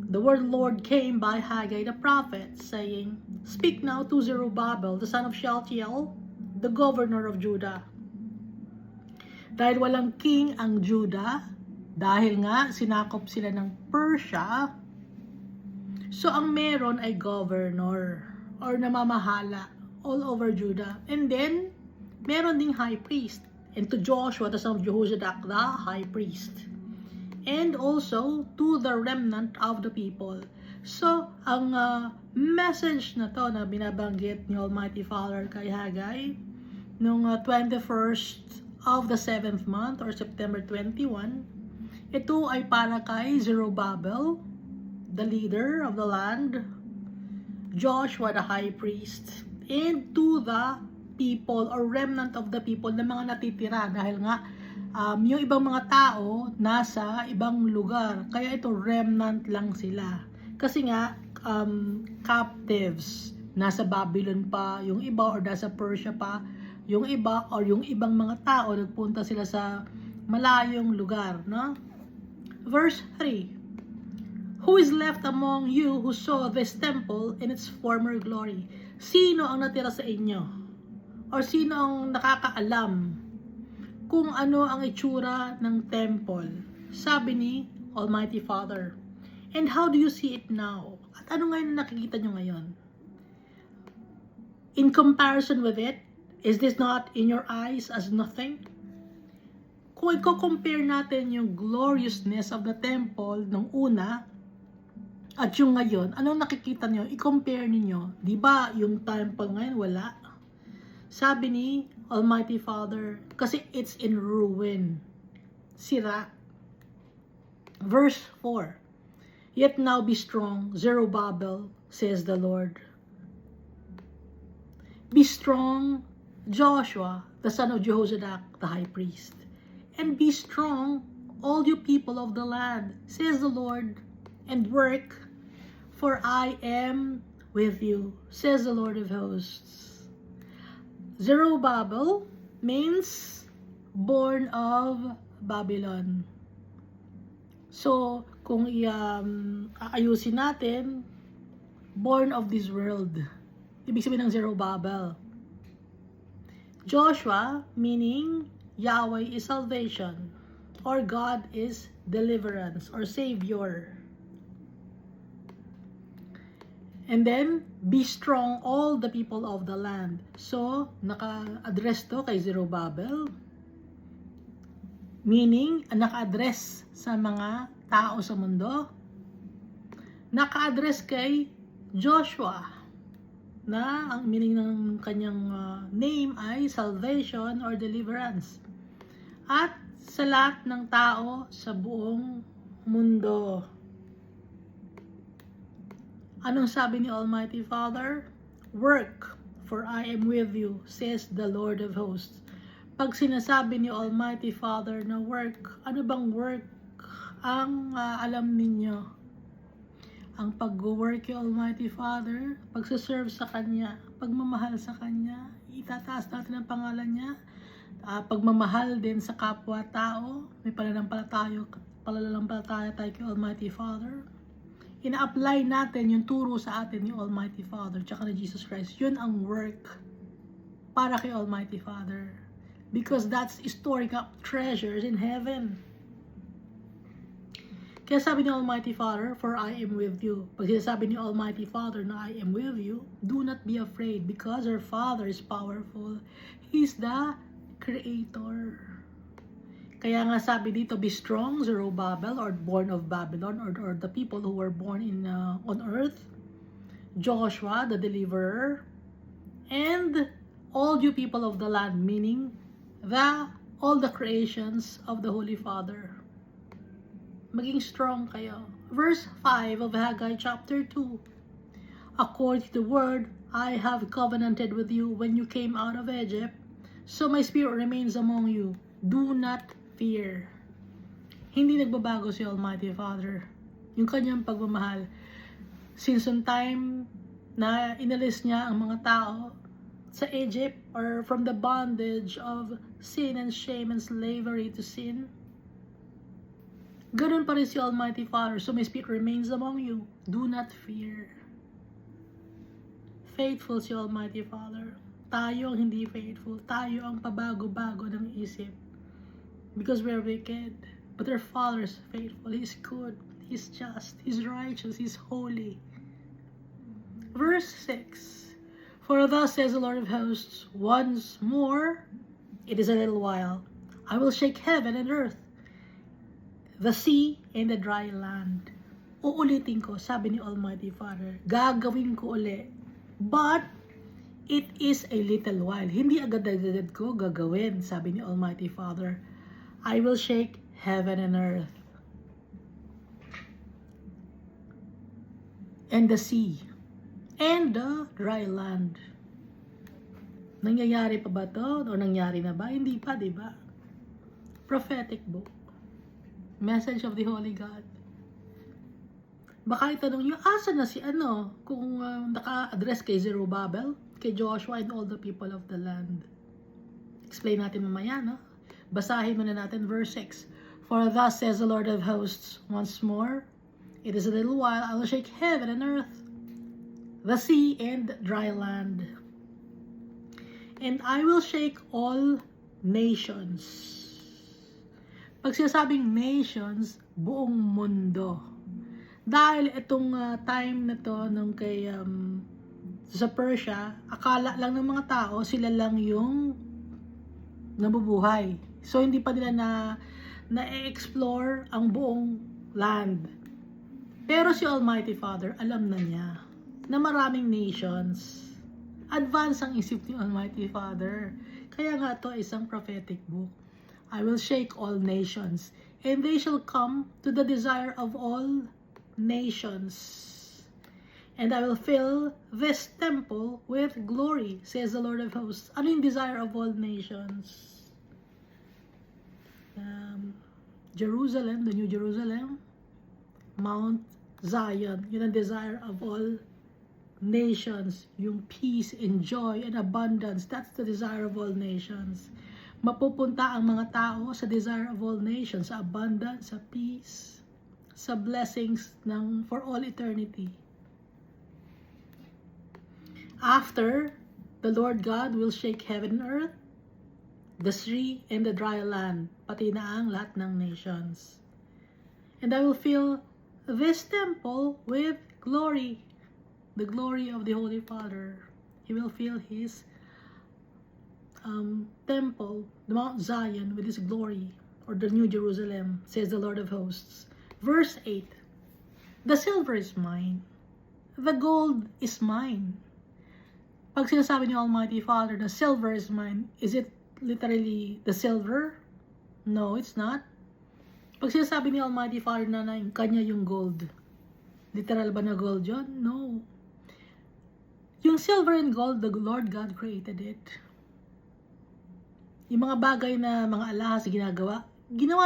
the word Lord came by Haggai the prophet, saying, speak now to Zerubbabel, the son of Shealtiel, the governor of Judah. Dahil walang king ang Judah, dahil nga sinakop sila ng Persia, so ang meron ay governor or namamahala all over Judah. And then, meron ding high priest. And to Joshua, the son of Jehozadak, the high priest. And also to the remnant of the people. So, ang message na to na binabanggit ni Almighty Father kay Haggai nung 21st of the 7th month or September 21 Ito ay para kay Zerubbabel, the leader of the land, Joshua the high priest, and to the people or remnant of the people na mga natitira dahil nga yung ibang mga tao nasa ibang lugar. Kaya ito remnant lang sila. Kasi nga captives nasa Babylon pa yung iba or nasa Persia pa yung iba or yung ibang mga tao nagpunta sila sa malayong lugar, no? Verse 3. Who is left among you who saw this temple in its former glory? Sino ang natira sa inyo? Or sino ang nakakaalam kung ano ang itsura ng temple? Sabi ni Almighty Father. And how do you see it now? At ano ngayon nakikita nyo ngayon? In comparison with it, is this not in your eyes as nothing? Kung i-compare natin yung gloriousness of the temple nung una at yung ngayon, anong nakikita nyo? I-compare ninyo. Di ba yung temple ngayon wala? Sabi ni Almighty Father, kasi it's in ruin. Sira. Verse 4. Yet now be strong, Zerubbabel, says the Lord. Be strong, Joshua, the son of Jehozadak, the high priest. And be strong, all you people of the land, says the Lord, and work, for I am with you, says the Lord of hosts. Zerubbabel means born of Babylon. So, kung aayusin natin, born of this world. Ibig sabihin ng Zerubbabel. Joshua, meaning Yahweh is salvation, or God is deliverance, or Savior. And then, be strong all the people of the land. So, naka-address to kay Zerubbabel. Meaning, naka-address sa mga tao sa mundo. Naka-address kay Joshua, na ang meaning ng kanyang name ay salvation or deliverance. At sa lahat ng tao sa buong mundo. Anong sabi ni Almighty Father? Work, for I am with you, says the Lord of hosts. Pag sinasabi ni Almighty Father na work, ano bang work ang alam ninyo? Ang pag-work ni Almighty Father, pagsaserve sa Kanya, pagmamahal sa Kanya, itataas natin ang pangalan niya, pagmamahal din sa kapwa-tao, may pananampalataya tayo kay Almighty Father. Ina-apply natin yung turo sa atin ni Almighty Father tsaka ni Jesus Christ. Yun ang work para kay Almighty Father. Because that's storing up treasures in heaven. Kaya sabi ni Almighty Father, for I am with you. Pag sinasabi ni Almighty Father na I am with you, do not be afraid because our Father is powerful. He is the Creator. Kaya nga sabi dito, be strong, Zerubbabel, or born of Babylon, or the people who were born on earth. Joshua, the deliverer, and all you people of the land, meaning all the creations of the Holy Father. Maging strong kayo. Verse 5 of Haggai chapter 2. According to the word I have covenanted with you when you came out of Egypt, so my spirit remains among you. Do not fear. Hindi nagbabago si Almighty Father. Yung kanyang pagmamahal. Since some time na inalis niya ang mga tao sa Egypt or from the bondage of sin and shame and slavery to sin, ganun pa rin si Almighty Father. So my spirit remains among you. Do not fear. Faithful si Almighty Father. Tayo ang hindi faithful. Tayo ang pabago-bago ng isip. Because we're wicked. But our Father is faithful. He's good. He's just. He's righteous. He's holy. Verse 6. For thus says the Lord of hosts, once more, it is a little while, I will shake heaven and earth, the sea and the dry land. Uulitin ko, sabi ni Almighty Father, gagawin ko uli. But, it is a little while. Hindi agad-agad ko gagawin, sabi ni Almighty Father. I will shake heaven and earth. and the sea, and the dry land. Nangyayari pa ba to? O nangyari na ba? Hindi pa, di ba? Prophetic book. Message of the Holy God. Baka itanong nyo, asa na si ano? Kung naka-address kay Zerubbabel, kay Joshua, and all the people of the land. Explain natin mamaya, no? Basahin muna natin verse 6. For thus says the Lord of hosts, once more, it is a little while, I will shake heaven and earth, the sea and dry land. And I will shake all nations. Pag sinasabing nations, buong mundo. Dahil itong time na to, nung kay sa Persia, akala lang ng mga tao, sila lang yung nabubuhay. So, hindi pa nila na-explore ang buong land. Pero si Almighty Father, alam na niya na maraming nations. Advance ang isip ni Almighty Father. Kaya nga to isang prophetic book. I will shake all nations, and they shall come to the desire of all nations. And I will fill this temple with glory, says the Lord of hosts. Ano yung desire of all nations? Jerusalem, the New Jerusalem, Mount Zion. Yun ang desire of all nations. Yung peace and joy and abundance. That's the desire of all nations. Mapupunta ang mga tao sa desire of all nations, sa abundance, sa peace, sa blessings for all eternity. After, the Lord God will shake heaven and earth, the sea and the dry land, pati na ang lahat ng nations. And I will fill this temple with glory, the glory of the Holy Father. He will fill his temple, the Mount Zion, with his glory, or the New Jerusalem, says the Lord of hosts. Verse 8, the silver is mine, the gold is mine. Pag sinasabi ni Almighty Father na silver is mine, is it literally the silver? No, it's not. Pag sinasabi ni Almighty Father na kanya yung gold, literal ba na gold yun? No. Yung silver and gold, the Lord God created it. Yung mga bagay na mga alahas ginawa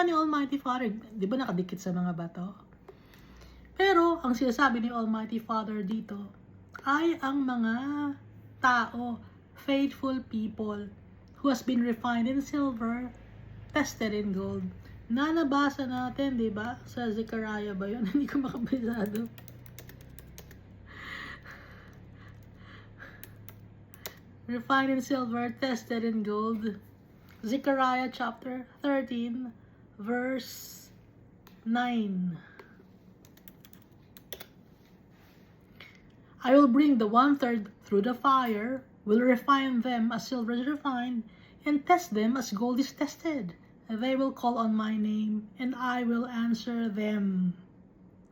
ni Almighty Father, di ba nakadikit sa mga bato? Pero, ang sinasabi ni Almighty Father dito, ay ang mga tao, faithful people, who has been refined in silver, tested in gold. Na nabasa natin, di ba? Sa Zechariah ba yun? Hindi ko makabisado. Refined in silver, tested in gold. Zechariah chapter 13, verse 9. I will bring the 1/3 through the fire, will refine them as silver is refined, and test them as gold is tested. They will call on my name, and I will answer them.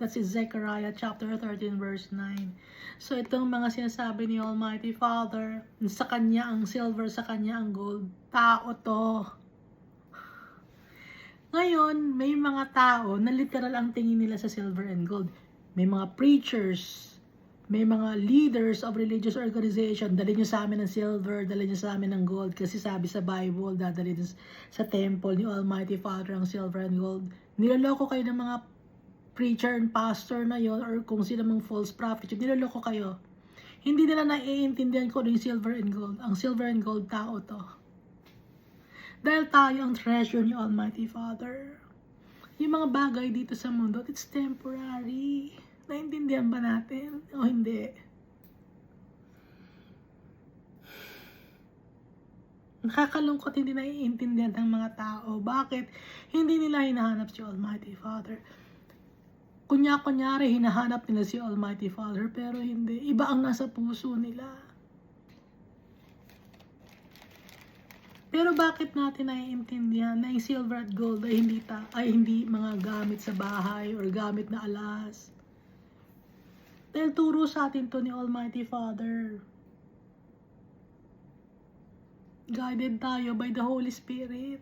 That's in Zechariah chapter 13, verse 9. So itong mga sinasabi ni Almighty Father, sa kanya ang silver, sa kanya ang gold, tao to. Ngayon, may mga tao na literal ang tingin nila sa silver and gold. May mga preachers, may mga leaders of religious organization, dalhin nyo sa amin ng silver, dalhin nyo sa amin ng gold, kasi sabi sa Bible, dadalhin sa temple ni Almighty Father ang silver and gold. Niloloko kayo ng mga preacher and pastor na yon, or kung sila mang false prophet, niloloko kayo. Hindi nila naiintindihan ko yung silver and gold. Ang silver and gold, tao to. Dahil tayo ang treasure ni Almighty Father. Yung mga bagay dito sa mundo, it's temporary. Naintindihan ba natin? O hindi? Nakakalungkot, hindi naiintindihan ng mga tao. Bakit? Hindi nila hinahanap si Almighty Father. Kunyari, hinahanap nila si Almighty Father, pero hindi. Iba ang nasa puso nila. Pero bakit natin naiintindihan na yung silver at gold ay hindi mga gamit sa bahay or gamit na alas? Dahil turo sa atin to ni Almighty Father. Guided tayo by the Holy Spirit.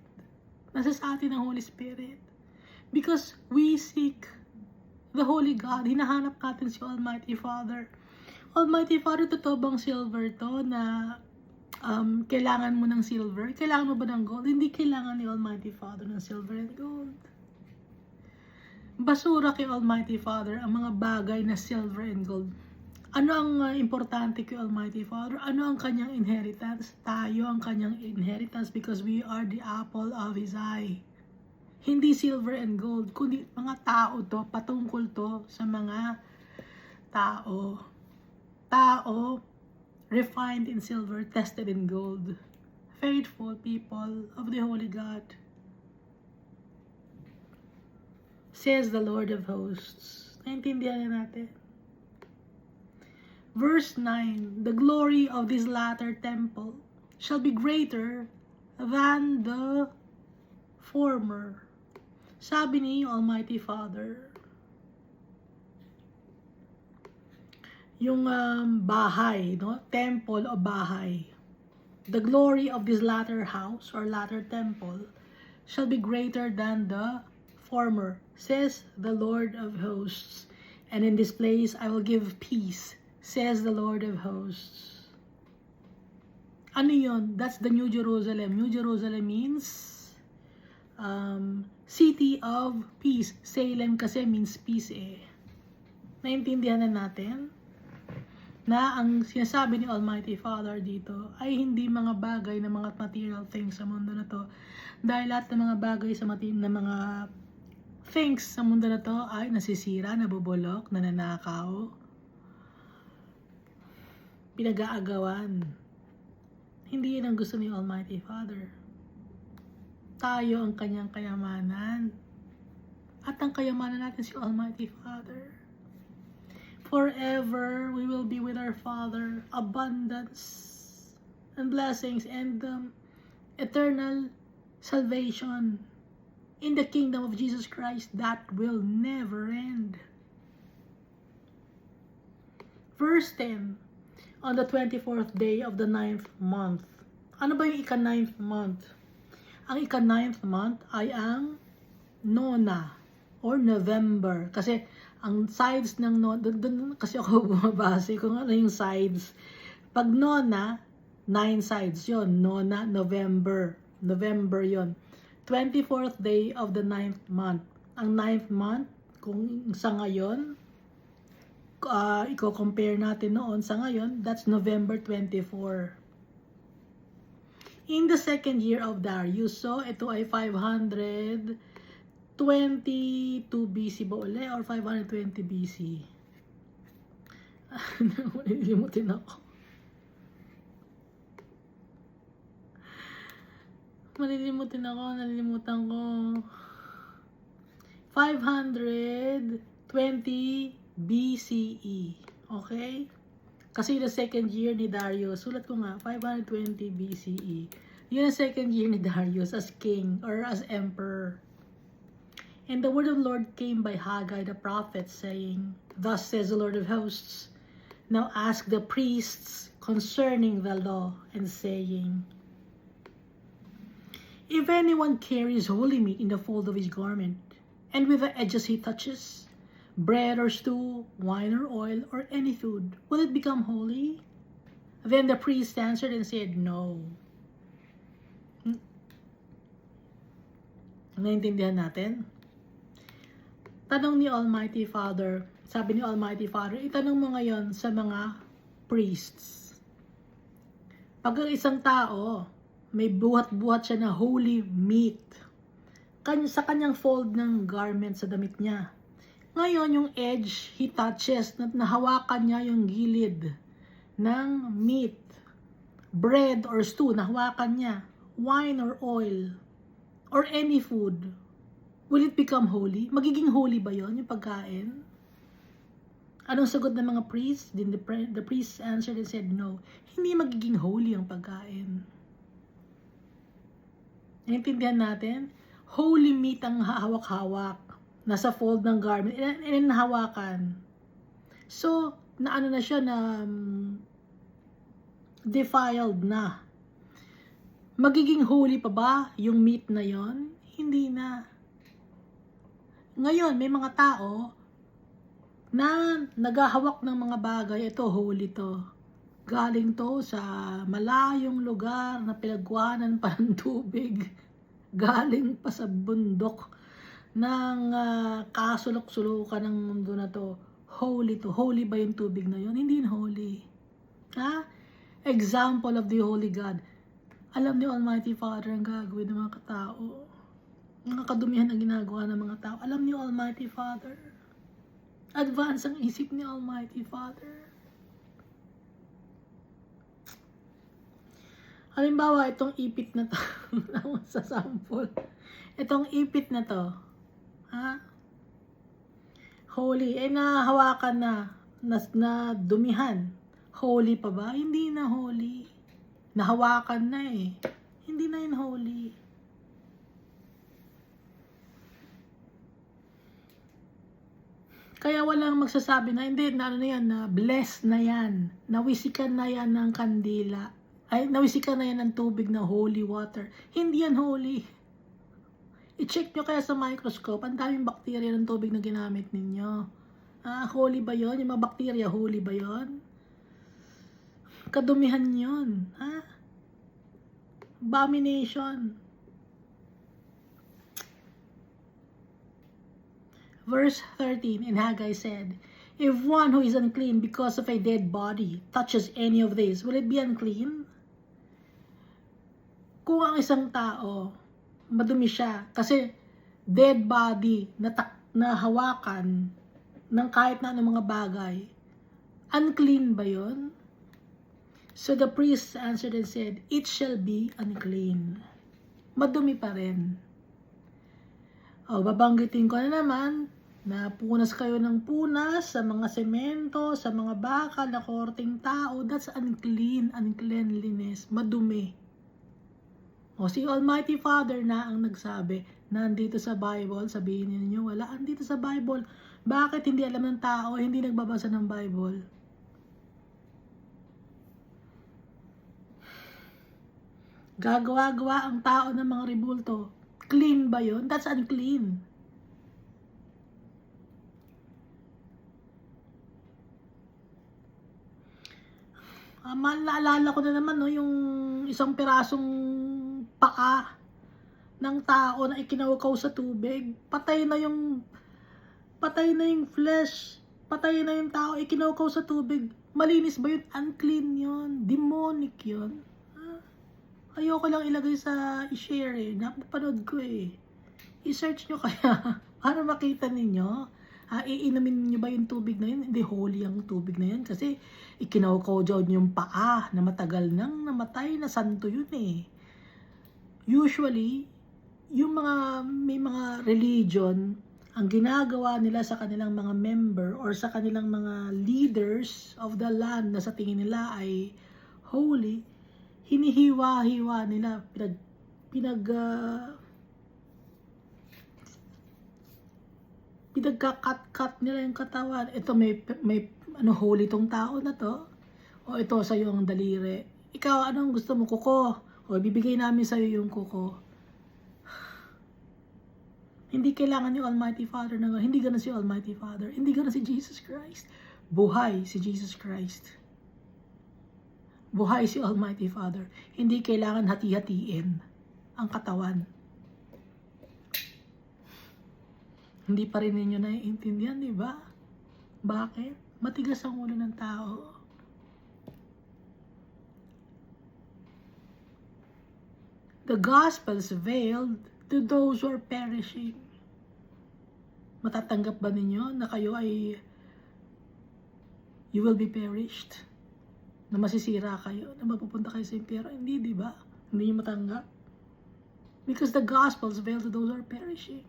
Nasa sa atin ang Holy Spirit. Because we seek the Holy God. Hinahanap natin si Almighty Father. Almighty Father, totoo bang silver to na kailangan mo ng silver? Kailangan mo ba ng gold? Hindi kailangan ni Almighty Father ng silver and gold. Basura kay Almighty Father ang mga bagay na silver and gold. Ano ang importante kay Almighty Father? Ano ang kanyang inheritance? Tayo ang kanyang inheritance because we are the apple of His eye. Hindi silver and gold, kundi mga tao to, patungkol to sa mga tao. Tao, refined in silver, tested in gold. Faithful people of the Holy God. Says the Lord of hosts. Naintindihan na natin. Verse 9, the glory of this latter temple shall be greater than the former. Sabi ni Almighty Father, yung bahay, no? Temple o bahay. The glory of this latter house or latter temple shall be greater than the former, says the Lord of hosts. And in this place I will give peace, says the Lord of hosts. Ano yun? That's the New Jerusalem. New Jerusalem means city of peace. Salem kasi means peace eh. Naintindihan na natin na ang sinasabi ni Almighty Father dito ay hindi mga bagay na mga material things sa mundo na to. Dahil lahat ng mga bagay sa mga things sa mundo na to ay nasisira, nabubulok, nananakaw, pinag-aagawan. Hindi yun ang gusto ni Almighty Father. Tayo ang kanyang kayamanan. At ang kayamanan natin si Almighty Father. Forever we will be with our Father. Abundance and blessings and eternal salvation in the kingdom of Jesus Christ that will never end. Verse 10, on the 24th day of the 9th month. Ano ba yung ika-9th month? Ang ika-9th month ay ang nona or November. Kasi ang sides ng doon kasi ako bumabase kung ano yung sides. Pag nona, 9 sides yon. Nona, November. November yon. 24th day of the 9th month. Ang 9th month, kung sa ngayon, i-compare natin noon sa ngayon, that's November 24. In the second year of Darius, so ito ay 522 BC ba uli or 520 BC? Nalimutin ako. Nalilimutan ko. 520 BCE. Okay? Kasi the second year ni Darius, sulat ko nga, 520 BCE. Yun ang second year ni Darius as king or as emperor. And the word of the Lord came by Haggai the prophet, saying, thus says the Lord of hosts, now ask the priests concerning the law, and saying, if anyone carries holy meat in the fold of his garment, and with the edges he touches, bread or stew, wine or oil, or any food, will it become holy? Then the priest answered and said, no. Naintindihan natin? Tanong ni Almighty Father, sabi ni Almighty Father, itanong mo ngayon sa mga priests. Pag ang isang tao, may buhat-buhat siya na holy meat sa kanyang fold ng garment sa damit niya. Ngayon, yung edge, he touches, nahawakan niya yung gilid ng meat, bread or stew, nahawakan niya, wine or oil, or any food. Will it become holy? Magiging holy ba yon yung pagkain? Anong sagot ng mga priests? Then the priest answered and said, no. Hindi magiging holy ang pagkain. Naintindihan natin? Holy meat ang hawak-hawak. Nasa fold ng garment, inahawakan. So, naano na siya na defiled na. Magiging holy pa ba yung meat na yon? Hindi na. Ngayon, may mga tao na naghahawak ng mga bagay. Ito, holy to. Galing to sa malayong lugar na pinagkuhanan pa ng tubig. Galing pa sa bundok ng kasulok-sulukan ng mundo na to. Holy to. Holy ba yung tubig na yun? Hindi holy. Ha? Example of the Holy God. Alam ni Almighty Father ang gagawin ng mga katao. Mga kadumihan ang ginagawa ng mga tao. Alam ni Almighty Father. Advance ang isip ni Almighty Father. Halimbawa, itong ipit na to, sa sample. Itong ipit na to, ha? Holy, nahawakan na dumihan. Holy pa ba? Hindi na holy. Nahawakan na Hindi na yun holy. Kaya walang magsasabi na, hindi, na yan, na blessed na yan. Nawisikan na yan ng kandila. Nawisikan na yan ng tubig na holy water. Hindi yan holy. I-check nyo kaya sa microscope, ang daming bakterya ng tubig na ginamit ninyo. Holy ba yon? Yung mga bakterya, holy ba yon? Kadumihan yon. Abomination. Verse 13, and Haggai said, if one who is unclean because of a dead body touches any of these, will it be unclean? Kung ang isang tao, madumi siya, kasi dead body na hawakan ng kahit na anong mga bagay, unclean ba yun? So the priest answered and said, it shall be unclean. Madumi pa rin. Babanggitin ko na naman, na punas kayo ng punas sa mga semento, sa mga bakal na korting tao, that's unclean, uncleanliness, madumi. Si Almighty Father na ang nagsabi, nandito sa Bible, sabihin niyo wala, andito sa Bible. Bakit hindi alam ng tao, hindi nagbabasa ng Bible? Gagawa-gawa ang tao ng mga ribulto. Clean ba yun? That's unclean. Naalala ko na naman, yung isang pirasong paa ng tao na ikinawakaw sa tubig. Patay na yung flesh. Patay na yung tao, ikinawakaw sa tubig. Malinis ba yun? Unclean yun. Demonic yun. Ayoko lang ilagay sa i-share Napapanood ko I-search nyo kaya para makita ninyo. Iinumin nyo ba yung tubig na yun? Hindi holy ang tubig na yun. Kasi ikinawakaw dyan yung paa na matagal nang namatay na santo yun Usually, may mga religion, ang ginagawa nila sa kanilang mga member or sa kanilang mga leaders of the land na sa tingin nila ay holy, hinihiwa-hiwa nila, pinagka-cut nila yung katawan. Ito may holy tong tao na to. O ito sa iyo ang daliri. Ikaw, anong gusto mo? Kuko. O bibigay namin sa iyo yung kuko. Hindi kailangan yung Almighty Father na hindi ganoon si Almighty Father. Hindi ganoon si Jesus Christ. Buhay si Jesus Christ. Buhay si Almighty Father. Hindi kailangan hati-hatiin ang katawan. Hindi pa rin ninyo naiintindihan, di ba? Bakit? Matigas ang ulo ng tao. The gospel is veiled to those who are perishing. Matatanggap ba ninyo na kayo ay you will be perished? Na masisira kayo, na mapupunta kayo sa impyerno? Hindi, di ba? Hindi nyo matanggap. Because the gospel is veiled to those who are perishing.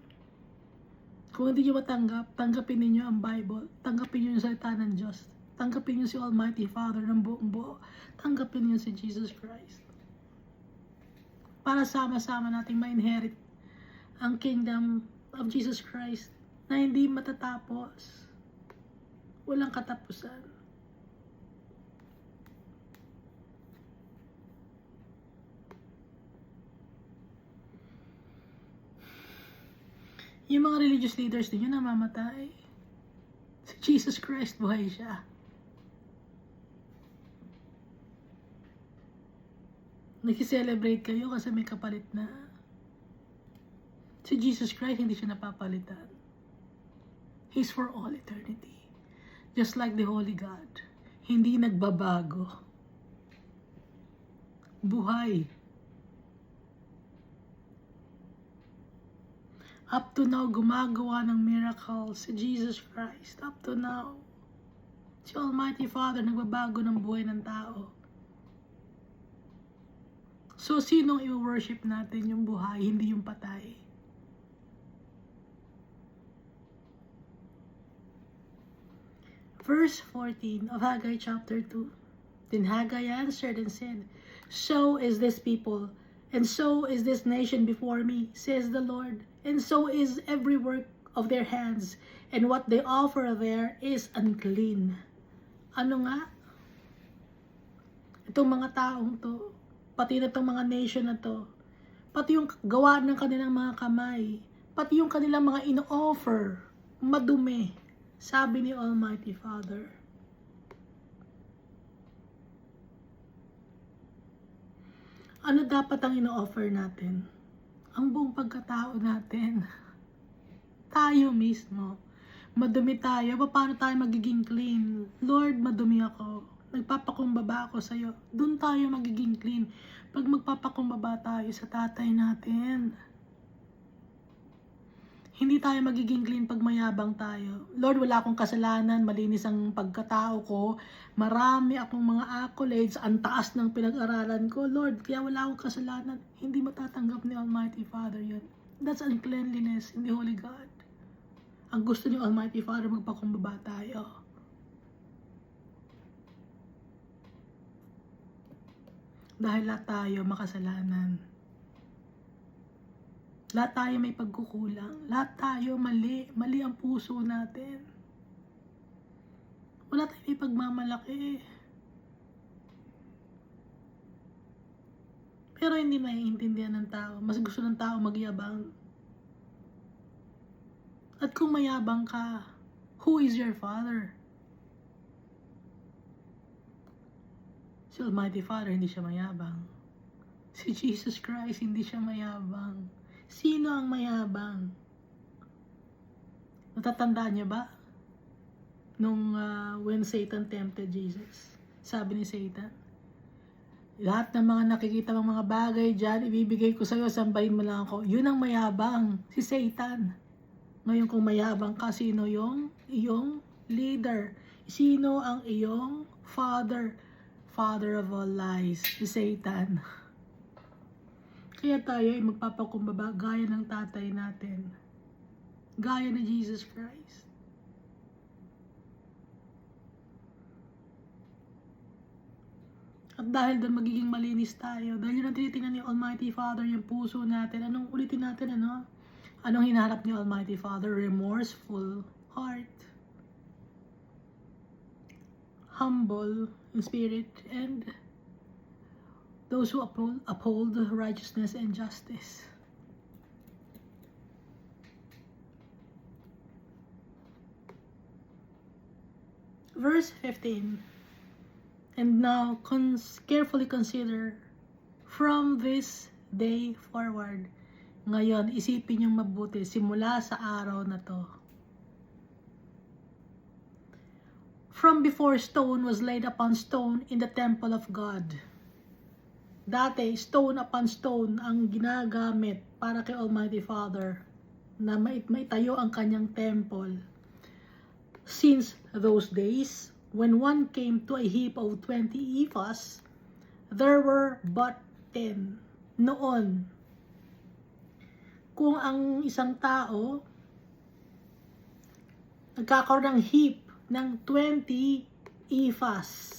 Kung hindi nyo matanggap, tanggapin ninyo ang Bible. Tanggapin nyo yung salita ng Diyos. Tanggapin nyo si Almighty Father ng buong buo. Tanggapin nyo si Jesus Christ. Para sama-sama nating ma-inherit ang kingdom of Jesus Christ na hindi matatapos. Walang katapusan. Yung mga religious leaders ninyo namamatay. Si Jesus Christ, buhay siya. Nag-celebrate kayo kasi may kapalit na. Si Jesus Christ, hindi siya napapalitan. He's for all eternity. Just like the Holy God. Hindi nagbabago. Buhay. Up to now, gumagawa ng miracles si Jesus Christ. Up to now. Si Almighty Father, nagbabago ng buhay ng tao. So, sinong i-worship natin? Yung buhay, hindi yung patay. Verse 14 of Haggai chapter 2. Then Haggai answered and said, So is this people, and so is this nation before me, says the Lord. And so is every work of their hands, and what they offer there is unclean. Ano nga? Itong mga taong to, pati na itong mga nation na to, pati yung gawa ng kanilang mga kamay, pati yung kanilang mga ino-offer, madumi, sabi ni Almighty Father. Ano dapat ang ino-offer natin? Ang buong pagkatao natin. Tayo mismo. Madumi tayo. Paano tayo magiging clean? Lord, madumi ako. Nagpapakumbaba ako sa'yo. Doon tayo magiging clean. Pag magpapakumbaba tayo sa tatay natin. Hindi tayo magiging clean pag mayabang tayo. Lord, wala akong kasalanan, malinis ang pagkatao ko, marami akong mga accolades, ang taas ng pinag-aralan ko. Lord, kaya wala akong kasalanan. Hindi matatanggap ni Almighty Father yun. That's uncleanliness in the Holy God. Ang gusto ni Almighty Father, magpakumbaba tayo. Dahil lahat tayo makasalanan. Lahat tayo may pagkukulang. Lahat tayo mali. Mali ang puso natin. Wala tayong may pagmamalaki. Pero hindi maiintindihan ng tao. Mas gusto ng tao magyabang. At kung mayabang ka, who is your Father? Si Almighty Father, hindi siya mayabang. Si Jesus Christ, hindi siya mayabang. Sino ang mayabang? Natatandaan niyo ba? Nung when Satan tempted Jesus, sabi ni Satan, lahat ng mga nakikita mong mga bagay dyan, ibibigay ko sa'yo, sambahin mo lang ako. Yun ang mayabang, si Satan. Ngayon kung mayabang ka, sino yung iyong leader? Sino ang iyong father? Father of all lies, si Satan. Kaya tayo ay magpapakumbaba gaya ng tatay natin. Gaya ni Jesus Christ. At dahil doon magiging malinis tayo. Dahil yun ang tinitingnan ni Almighty Father, yung puso natin. Anong ulitin natin, ano? Anong hinahanap ni Almighty Father? Remorseful heart. Humble in spirit, and those who uphold righteousness and justice. Verse 15. And now carefully consider from this day forward. Ngayon, isipin niyong mabuti simula sa araw na to. From before stone was laid upon stone in the temple of God. Dati, stone upon stone ang ginagamit para kay Almighty Father na maitayo ang kanyang temple. Since those days, when one came to a heap of 20 ephahs, there were but 10. Noon, kung ang isang tao nagkakaroon ng heap ng 20 ephahs,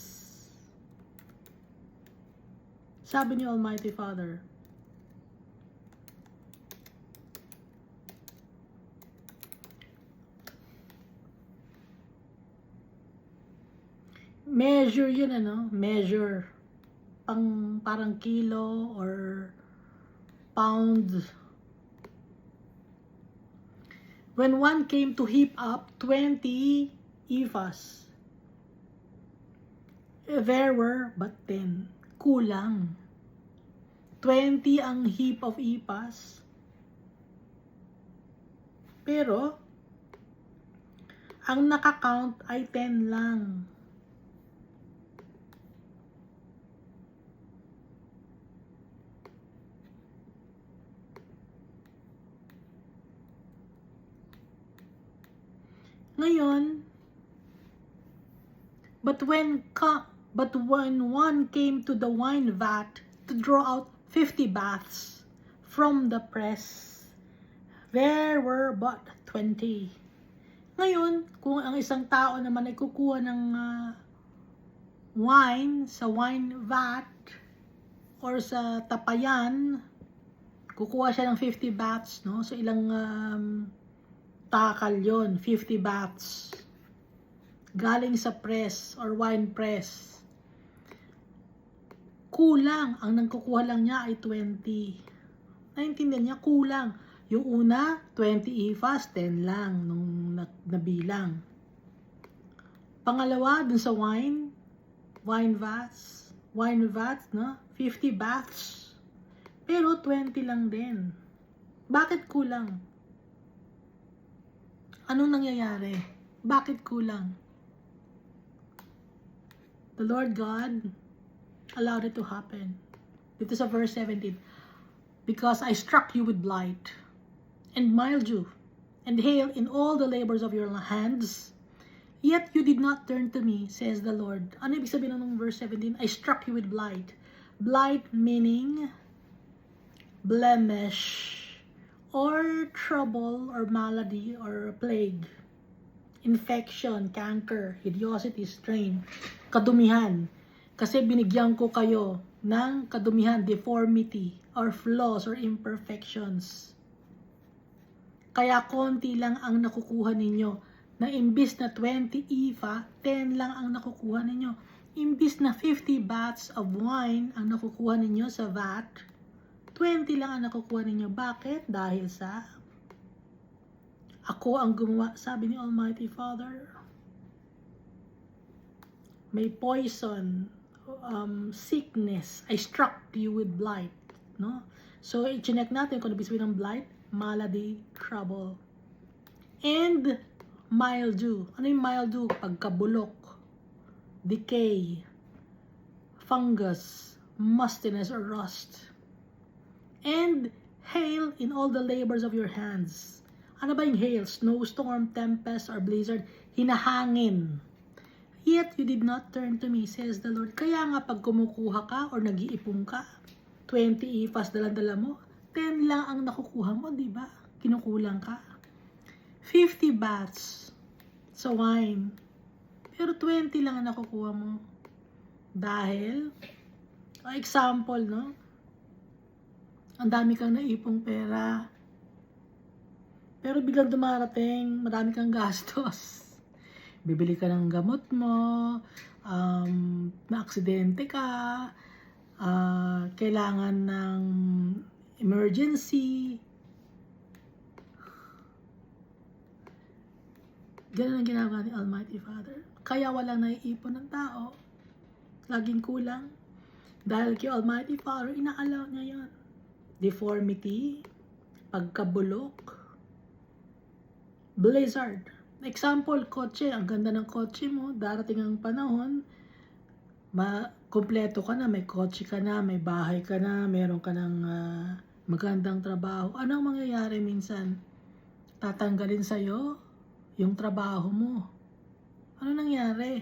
sabi ni Almighty Father, measure yun, ano? Measure. Parang kilo or pound. When one came to heap up 20 ephahs. There were but 10. Kulang. 20 ang heap of ephahs. Pero, ang nakakount ay 10 lang. Ngayon, but when one came to the wine vat to draw out 50 baths from the press, there were but 20. Ngayon, kung ang isang tao naman ay kukuha ng wine sa wine vat or sa tapayan, kukuha siya ng 50 baths, no? So ilang takal yon, 50 baths. Galing sa press or wine press. Kulang. Ang nagkukuha lang niya ay 20. Naintindihan niya, kulang. Yung una, 20 ephahs, 10 lang nung nabilang. Pangalawa, dun sa wine vats, no? 50 baths. Pero 20 lang din. Bakit kulang? Anong nangyayari? Bakit kulang? The Lord God allowed it to happen. Dito sa verse 17. Because I struck you with blight, and mildew, and hail in all the labors of your hands, yet you did not turn to me, says the Lord. Ano ibig sabihin ng verse 17? I struck you with blight. Blight meaning blemish, or trouble, or malady, or plague, infection, canker, hideosity, strain, kadumihan. Kasi binigyan ko kayo ng kadumihan, deformity, or flaws, or imperfections. Kaya konti lang ang nakukuha ninyo. Na imbis na 20 ephah, 10 lang ang nakukuha ninyo. Imbis na 50 baths of wine ang nakukuha ninyo sa vat, 20 lang ang nakukuha ninyo. Bakit? Dahil sa ako ang gumawa, sabi ni Almighty Father. May poison, sickness, I struck you with blight. No? So, i-check natin kung ibig sabihin ng blight, malady, trouble. And mildew. Ano yung mildew? Pagkabulok, decay, fungus, mustiness or rust. And hail in all the labors of your hands. Ano ba yung hail? Snowstorm, tempest, or blizzard? Hinahangin. Yet you did not turn to me, says the Lord. Kaya nga pag kumukuha ka or nag-iipon ka, 20 ephahs dala-dala mo, 10 lang ang nakukuha mo, di ba? Kinukulang ka. 50 baths sa wine, pero 20 lang ang nakukuha mo. Dahil, example, no? Ang dami kang naipong pera, pero biglang dumarating, marami kang gastos. Bibili ka ng gamot mo, na-aksidente ka, kailangan ng emergency. Ganun ang ginagawa ni Almighty Father. Kaya walang naiipon ng tao. Laging kulang. Dahil kay Almighty Father, inaalaw niya yun. Deformity, pagkabulok, blizzard. Example, kotse. Ang ganda ng kotse mo. Darating ang panahon, kumpleto ka na, may kotse ka na, may bahay ka na, meron ka ng magandang trabaho. Anong mangyayari minsan? Tatanggalin sa'yo yung trabaho mo. Ano nangyari?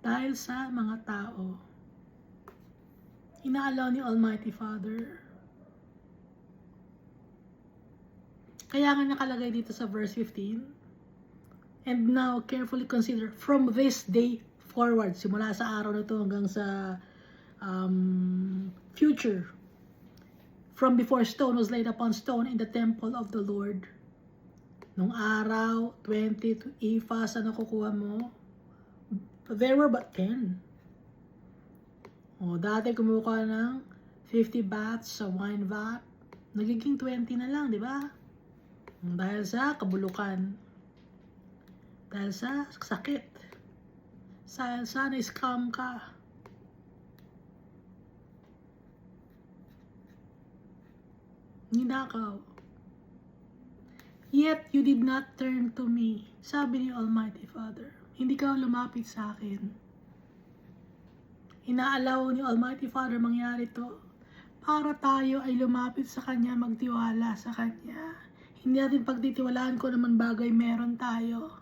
Dahil sa mga tao. Inaalaw ni Almighty Father. Kaya nga nakalagay dito sa verse 15. And now, carefully consider from this day forward, simula sa araw na ito hanggang sa future. From before stone was laid upon stone in the temple of the Lord. Nung araw, 20 ephahs na nakukuha mo, there were but 10. O, dati kumuha ng 50 baths sa wine vat, nagiging 20 na lang, di ba? Dahil sa kabulukan. Dahil sa sakit. Dahil sa na-scam ka. Ninakaw. Yet you did not turn to me. Sabi ni Almighty Father. Hindi ka lumapit sa akin. Inaalaw ni Almighty Father mangyari to para tayo ay lumapit sa Kanya, magtiwala sa Kanya. Hindi natin pagtitiwalaan ko naman bagay meron tayo.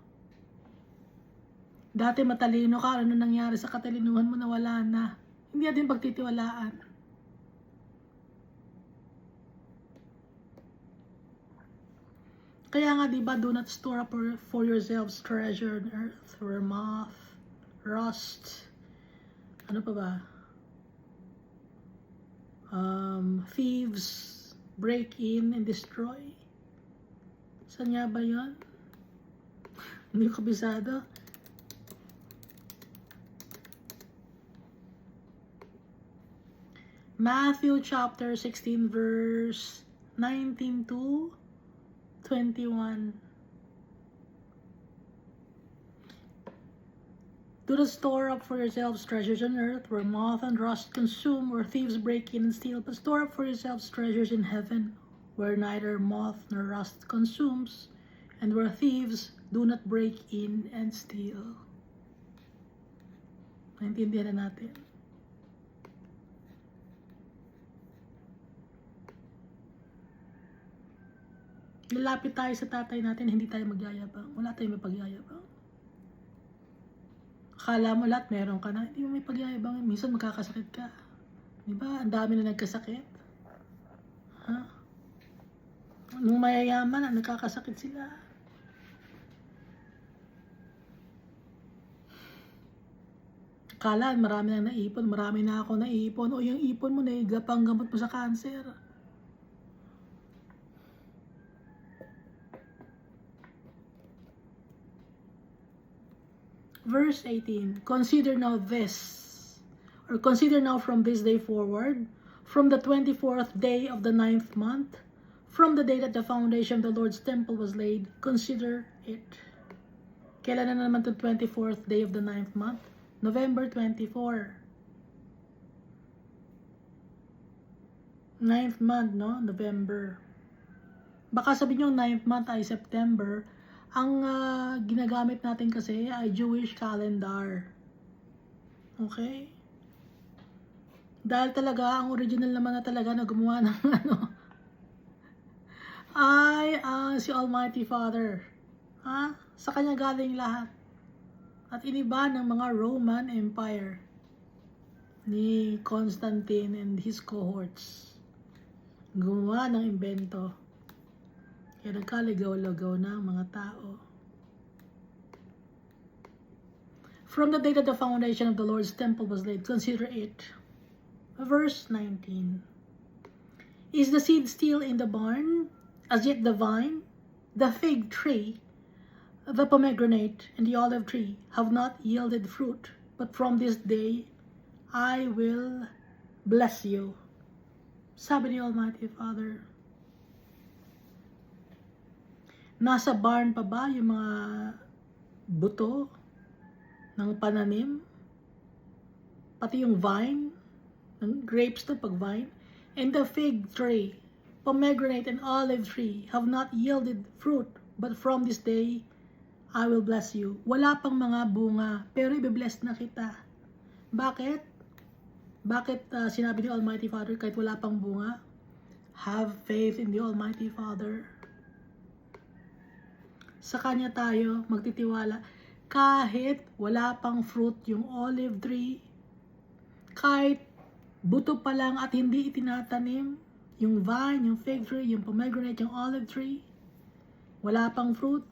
Dati matalino ka, ano nangyari sa katalinuhan mo na wala na. Hindi natin pagtitiwalaan. Kaya nga diba, do not store up for yourselves treasure on earth where moth, rust, ano pa ba? Thieves break in and destroy. Saan nga ba yun? Hindi ko kabisado. Matthew chapter 16 verse 19 to 21. Do not store up for yourselves treasures on earth, where moth and rust consume, where thieves break in and steal, but store up for yourselves treasures in heaven, where neither moth nor rust consumes, and where thieves do not break in and steal. Naintindihan na natin. Lalapit tayo sa tatay natin, hindi tayo magyayabang. Wala tayong mapagyayabang. Akala mo lahat meron ka na, hindi mo may pagyayabang. Minsan magkakasakit ka. Diba? Ang dami na nagkasakit. Ha? Nung mayayaman, nagkakasakit sila. Akala, marami na naipon, marami na ako naipon. O yung ipon mo na, gapang gamot mo sa cancer. Verse 18, consider now this, or consider now from this day forward, from the 24th day of the 9th month, from the day that the foundation of the Lord's temple was laid, consider it. Kailan na naman the 24th day of the 9th month? November 24. 9th month, no? November. Baka sabihin nyo 9th month ay September. Ang ginagamit natin kasi ay Jewish calendar. Okay? Dahil talaga, ang original naman na talaga na gumawa ng ay si Almighty Father. Ha? Sa Kanya galing lahat. At iniba ng mga Roman Empire ni Constantine and his cohorts. Gumawa ng imbento. Kaya nagkaligaw-lagaw na ang mga tao. From the day that the foundation of the Lord's temple was laid, consider it. Verse 19. Is the seed still in the barn? As yet the vine, the fig tree, the pomegranate, and the olive tree have not yielded fruit. But from this day, I will bless you. Sabi ni Almighty Father. Nasa barn pa ba yung mga buto ng pananim? Pati yung vine, ng grapes to pag vine, and the fig tree, pomegranate and olive tree have not yielded fruit, but from this day I will bless you. Wala pang mga bunga, pero i-bless na kita. Bakit? Bakit sinabi ni Almighty Father kahit wala pang bunga? Have faith in the Almighty Father. Sa Kanya tayo magtitiwala kahit wala pang fruit yung olive tree, kahit buto pa lang at hindi itinatanim, yung vine, yung fig tree, yung pomegranate, yung olive tree, wala pang fruit,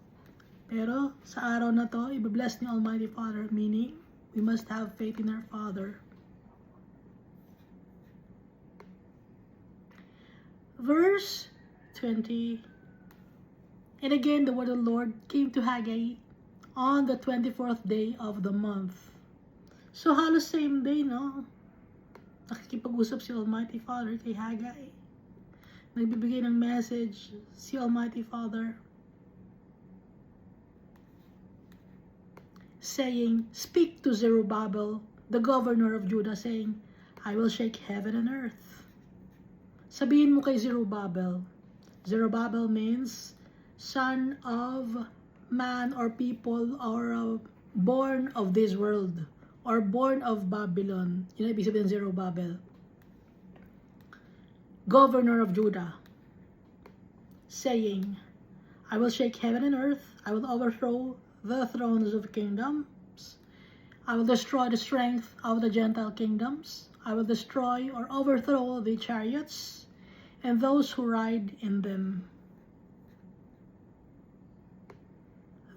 pero sa araw na to, i-bless ni Almighty Father, meaning we must have faith in our Father. Verse 20. And again, the word of the Lord came to Haggai on the 24th day of the month. So, halos same day, no? Nakikipag-usap si Almighty Father kay Haggai. nagbibigay ng message si Almighty Father, saying, speak to Zerubbabel, the governor of Judah, saying, I will shake heaven and earth. Sabihin mo kay Zerubbabel. Zerubbabel means son of man or people or born of this world or born of Babylon. Yun ang ibig sabihin ng Zerubbabel. Governor of Judah, saying, I will shake heaven and earth, I will overthrow the thrones of kingdoms, I will destroy the strength of the Gentile kingdoms, I will destroy or overthrow the chariots and those who ride in them.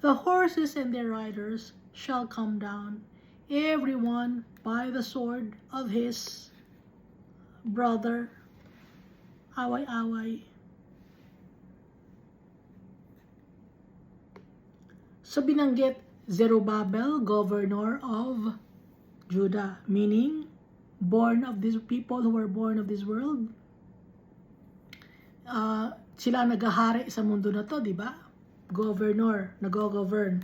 The horses and their riders shall come down, every one by the sword of his brother. Away-away. So binanggit Zerubbabel, governor of Judah, meaning born of these people who were born of this world. Sila nagahari sa mundo na to, di ba? Governor, nag-govern.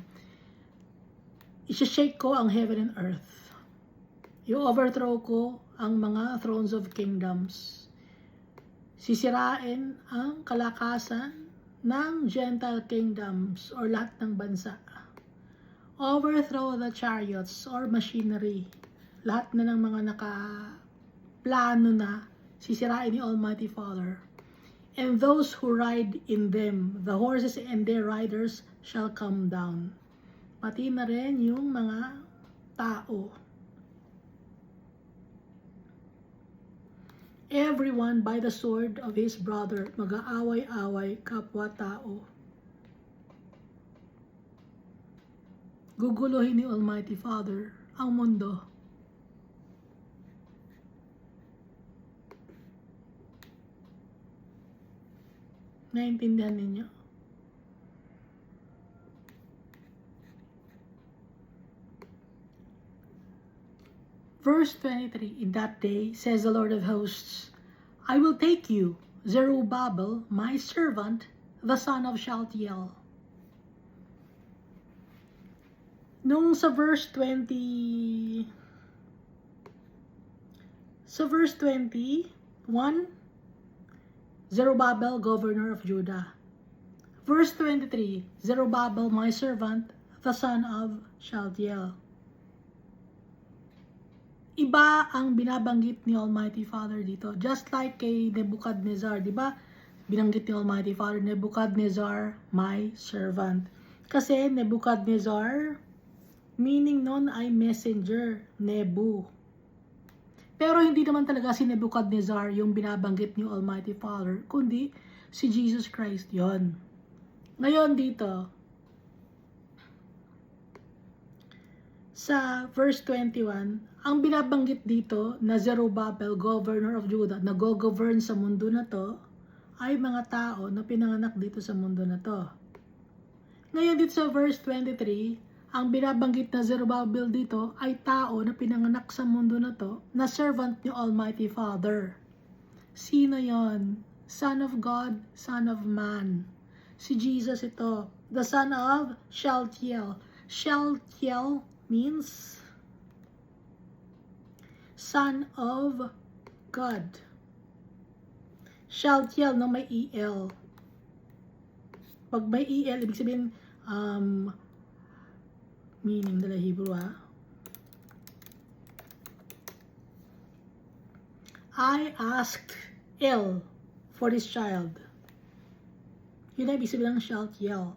I-shake ko ang heaven and earth. I-overthrow ko ang mga thrones of kingdoms. Sisirain ang kalakasan ng Gentile kingdoms or lahat ng bansa. Overthrow the chariots or machinery. Lahat na ng mga nakaplano na sisirain ni Almighty Father. And those who ride in them, the horses and their riders shall come down. Pati na rin yung mga tao. Everyone by the sword of his brother, mag-aaway-away kapwa-tao. Guguluhin ni Almighty Father ang mundo. Naintindihan ninyo? Verse 23, in that day, says the Lord of hosts, I will take you, Zerubbabel, my servant, the son of Shealtiel. Nung sa verse 21, Zerubbabel, governor of Judah. Verse 23, Zerubbabel, my servant, the son of Shealtiel. Iba ang binabanggit ni Almighty Father dito. Just like kay Nebuchadnezzar, di ba? Binanggit ni Almighty Father, Nebuchadnezzar, my servant. Kasi Nebuchadnezzar, meaning nun ay messenger, Nebu. Pero hindi naman talaga si Nebuchadnezzar yung binabanggit ni Almighty Father, kundi si Jesus Christ yon. Ngayon dito, sa verse 21, ang binabanggit dito na Zerubbabel, governor of Judah, na go-govern sa mundo na to, ay mga tao na pinanganak dito sa mundo na to. Ngayon dito sa verse 23, ang binabanggit na Zerubbabel dito ay tao na pinanganak sa mundo na to, na servant ni Almighty Father. Sino yon? Son of God, Son of Man. Si Jesus ito, the son of Shealtiel. Shealtiel means son of God. Shealtiel na may EL. Pag may EL, ibig sabihin, meaning dala Hebrew, I asked El for this child. Yun ay ibig sabihin ng Shealtiel.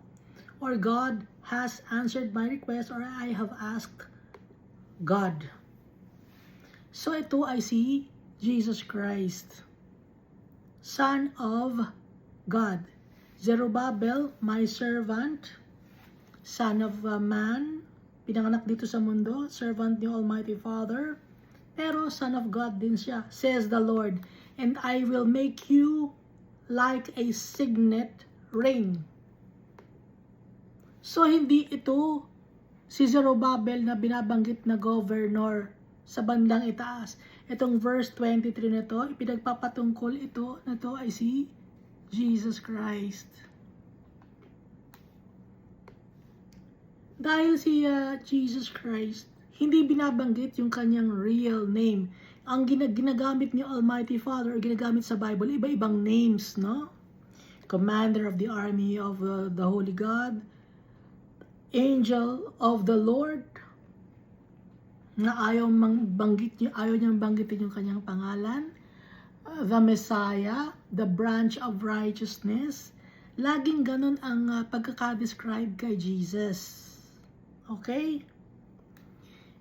Or God has answered my request, or I have asked God. So ito ay si Jesus Christ, Son of God. Zerubbabel, my servant, son of a man, pinanganak dito sa mundo, servant ni Almighty Father, pero son of God din siya, says the Lord, and I will make you like a signet ring. So hindi ito si Zerubbabel na binabanggit na governor sa bandang itaas. Itong verse 23 na ito, ipinagpapatungkol ito na ito ay si Jesus Christ. Dahil si Jesus Christ, hindi binabanggit yung kanyang real name. Ang ginagamit ni Almighty Father, or ginagamit sa Bible, iba-ibang names, no? Commander of the army of the Holy God, Angel of the Lord, na ayaw niyang banggitin yung kanyang pangalan, the Messiah, the branch of righteousness. Laging ganun ang pagkaka-describe kay Jesus. Okay?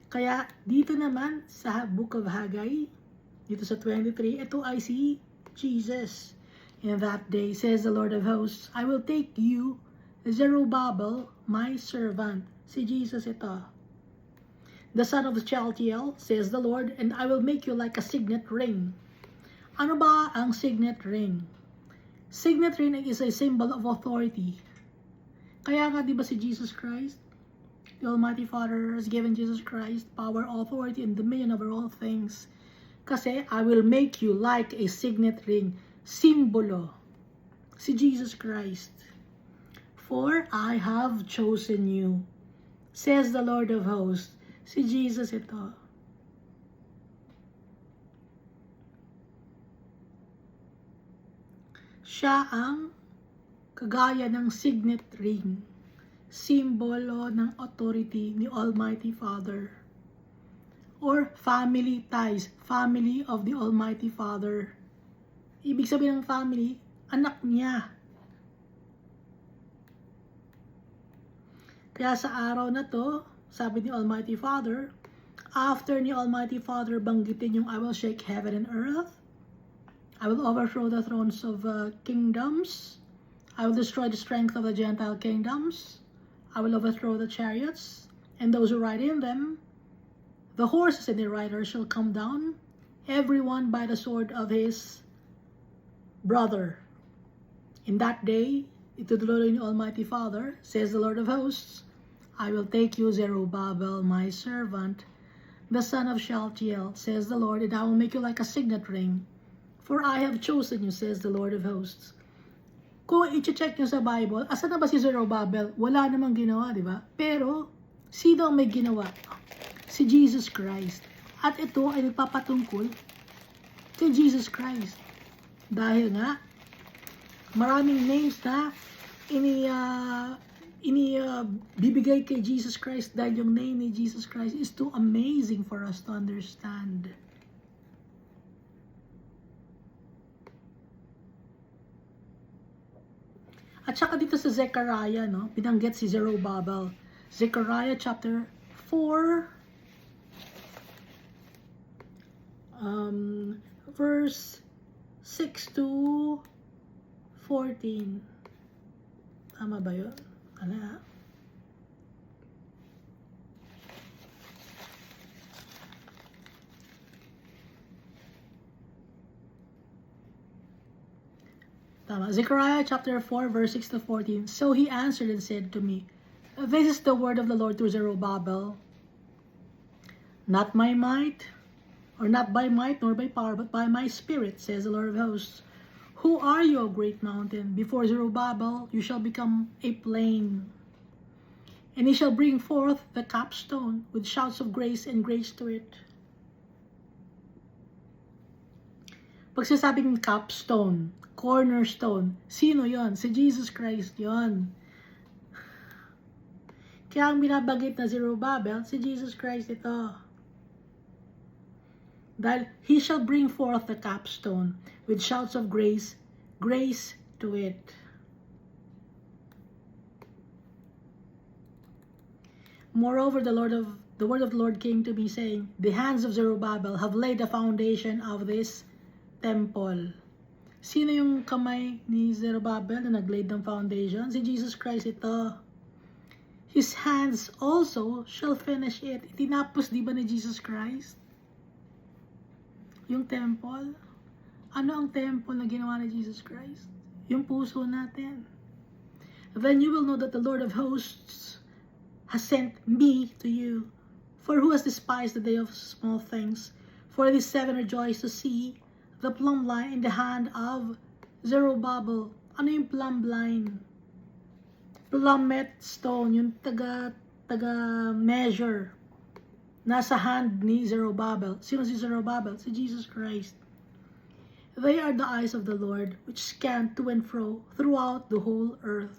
Kaya dito naman sa Book of Haggai, dito sa 23, ito ay si Jesus. In that day, says the Lord of hosts, I will take you, Zerubbabel, my servant. Si Jesus ito. The son of Shealtiel, says the Lord, and I will make you like a signet ring. Ano ba ang signet ring? Signet ring is a symbol of authority. Kaya nga, di ba si Jesus Christ? The Almighty Father has given Jesus Christ power, authority, and dominion over all things. Kasi, I will make you like a signet ring. Simbolo. Si Jesus Christ. For I have chosen you, says the Lord of hosts. Si Jesus ito. Siya ang kagaya ng signet ring. Simbolo ng authority ni Almighty Father, or family ties, family of the Almighty Father. Ibig sabihin ng family, anak niya. Kaya sa araw na to, sabi ni Almighty Father, after ni Almighty Father banggitin yung I will shake heaven and earth, I will overthrow the thrones of kingdoms, I will destroy the strength of the Gentile kingdoms, I will overthrow the chariots, and those who ride in them. The horses and their riders shall come down, everyone by the sword of his brother. In that day, itutuloy ni Almighty Father, says the Lord of hosts, I will take you, Zerubbabel, my servant, the son of Shealtiel, says the Lord, and I will make you like a signet ring. For I have chosen you, says the Lord of hosts. Kung i-check nyo sa Bible, asan na ba si Zerubbabel? Wala namang ginawa, di ba? Pero, sino ang may ginawa? Si Jesus Christ. At ito ay nagpapatungkol kay Jesus Christ. Dahil nga, maraming names na bibigay kay Jesus Christ dahil yung name ni Jesus Christ is too amazing for us to understand. At saka dito sa Zechariah, no, binanggit si Zerubbabel. Zechariah chapter 4, verse 6 to 14. Tama ba yun? Ano ha? Tama. Zechariah chapter 4, verse 6 to 14. So he answered and said to me, this is the word of the Lord through Zerubbabel. Not my might, or not by might nor by power, but by my spirit, says the Lord of hosts. Who are you, O great mountain? Before Zerubbabel you shall become a plain. And he shall bring forth the capstone with shouts of grace and grace to it. Pag sinasabing capstone, cornerstone, sino yon? Si Jesus Christ yon. Kaya ang binabagit na Zerubbabel, si Jesus Christ ito. Dahil he shall bring forth the capstone with shouts of grace, grace to it. Moreover, the word of the Lord came to me, saying, the hands of Zerubbabel have laid the foundation of this temple. Sino yung kamay ni Zerubbabel na nag-laid ng foundation? Si Jesus Christ ito. His hands also shall finish it. Itinapos di ba ni Jesus Christ yung temple? Ano ang temple na ginawa ni Jesus Christ? Yung puso natin. Then you will know that the Lord of hosts has sent me to you. For who has despised the day of small things? For these seven rejoice to see the plumb line in the hand of Zerubbabel. Ano yung plumb line? Plummet stone, yung taga-measure. Nasa hand ni Zerubbabel. Sino si Zerubbabel? Si Jesus Christ. They are the eyes of the Lord, which scan to and fro throughout the whole earth.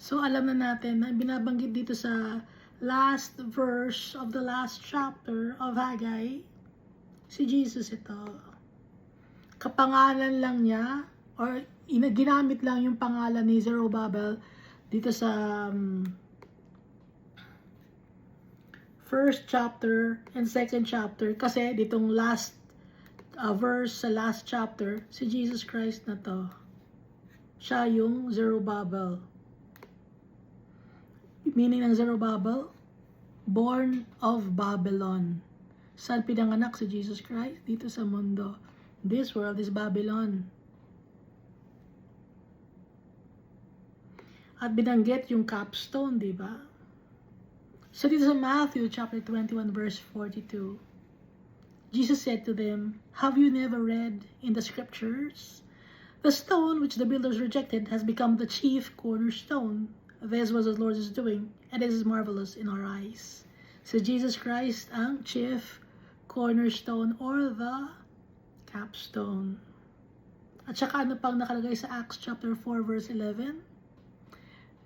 So, alam na natin na binabanggit dito sa last verse of the last chapter of Haggai, si Jesus ito. Kapangalan lang niya, or ginamit lang yung pangalan ni Zerubbabel dito sa first chapter and second chapter, kasi ditong last verse sa last chapter, si Jesus Christ na to. Siya yung Zerubbabel. Meaning ng Zerubbabel, born of Babylon. Saan pinanganak si Jesus Christ? Dito sa mundo. This world is Babylon. At binanggit yung capstone, di ba? So dito sa Matthew chapter 21 verse 42, Jesus said to them, "Have you never read in the scriptures? The stone which the builders rejected has become the chief cornerstone. This was what the Lord is doing, and it is marvelous in our eyes." So Jesus Christ ang chief cornerstone or the capstone. At saka ano pang nakalagay sa Acts chapter 4 verse 11?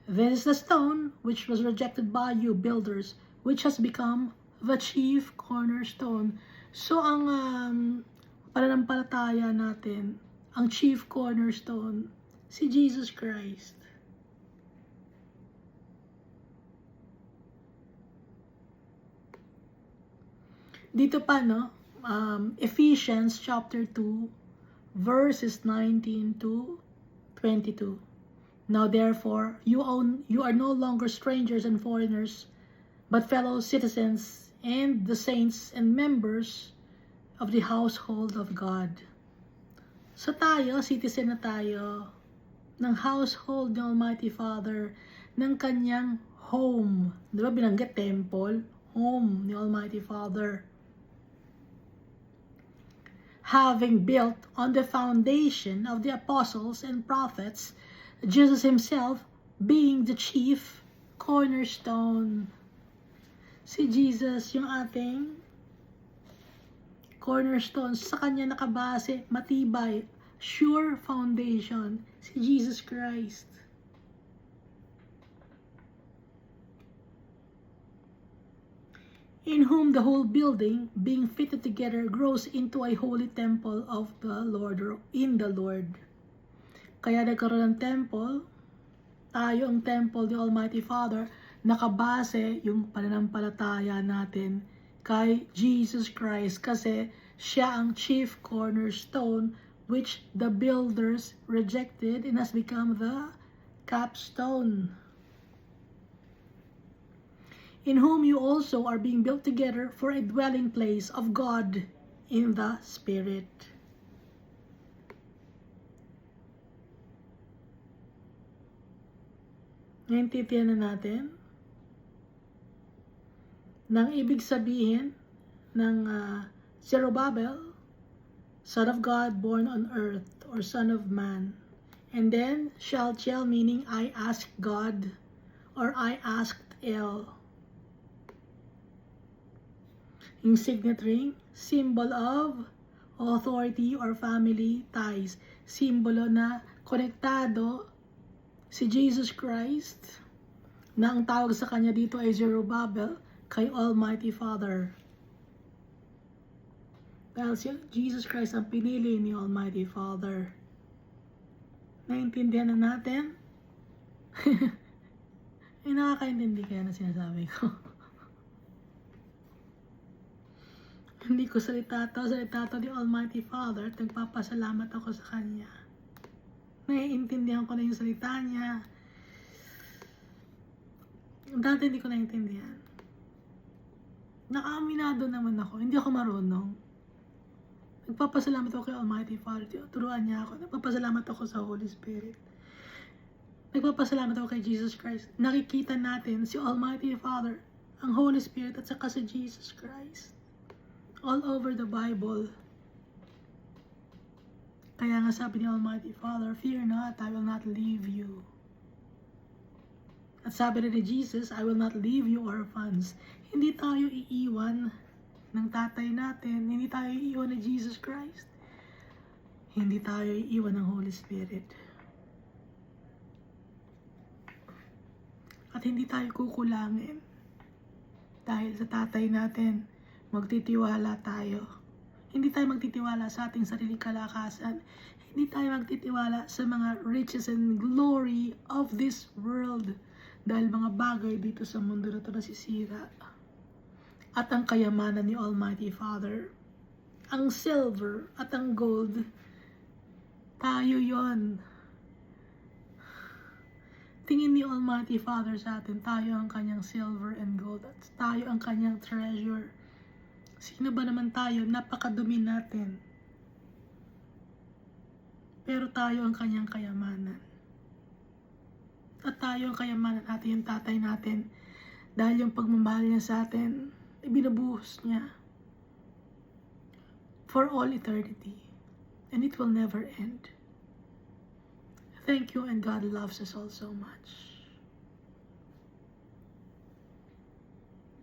"This is the stone which was rejected by you builders, which has become the chief cornerstone." So ang pananampalataya natin, ang chief cornerstone, si Jesus Christ. Dito pa, no? Ephesians chapter 2, verses 19 to 22. "Now therefore, you are no longer strangers and foreigners, but fellow citizens and the saints and members of the household of God." So tayo, citizen na tayo ng household ng Almighty Father, ng kanyang home. Di ba binanggit temple? Home ni Almighty Father. Having built on the foundation of the apostles and prophets, Jesus himself being the chief cornerstone. Si Jesus yung ating cornerstone. Sa kanya nakabase, matibay, sure foundation. Si Jesus Christ. "In whom the whole building, being fitted together, grows into a holy temple of the Lord," or in the Lord. Kaya nagkaroon ng temple, tayo ang temple ni Almighty Father, nakabase yung pananampalataya natin kay Jesus Christ, kasi siya ang chief cornerstone which the builders rejected and has become the capstone. "In whom you also are being built together for a dwelling place of God in the Spirit." Naintindihan na natin nang ibig sabihin ng Zerubbabel, son of God born on earth, or son of man. And then Shealtiel, meaning I asked God, or I asked El. Yung signet ring, symbol of authority or family ties. Simbolo na konektado si Jesus Christ, na ang tawag sa kanya dito ay Zerubbabel, kay Almighty Father. Dahil si Jesus Christ ang pinili ni Almighty Father. Naintindihan na natin? Nakakaintindi kaya na sinasabi ko. Hindi ko salita to ni Almighty Father at nagpapasalamat ako sa Kanya. Naiintindihan ko na yung salita niya. Dati hindi ko naiintindihan. Nakaaminado naman ako. Hindi ako marunong. Nagpapasalamat ako kay Almighty Father. Turuan niya ako. Nagpapasalamat ako sa Holy Spirit. Nagpapasalamat ako kay Jesus Christ. Nakikita natin si Almighty Father, ang Holy Spirit, at saka si Jesus Christ. All over the Bible. Kaya nga sabi ni Almighty Father, fear not, I will not leave you. At sabi rin ni Jesus, I will not leave you orphans. Hindi tayo iiwan ng tatay natin. Hindi tayo iiwan ni Jesus Christ. Hindi tayo iiwan ng Holy Spirit. At hindi tayo kukulangin. Dahil sa tatay natin, magtitiwala tayo. Hindi tayo magtitiwala sa ating sariling kalakasan. Hindi tayo magtitiwala sa mga riches and glory of this world. Dahil mga bagay dito sa mundo na ito nasisira. At ang kayamanan ni Almighty Father, ang silver at ang gold, tayo yon. Tingin ni Almighty Father sa atin, tayo ang kanyang silver and gold at tayo ang kanyang treasure. Sino ba naman tayo? Napakadumi natin. Pero tayo ang kanyang kayamanan. At tayo ang kayamanan natin, yung tatay natin. Dahil yung pagmamahal niya sa atin, ibinubuhos niya. For all eternity. And it will never end. Thank you, and God loves us all so much.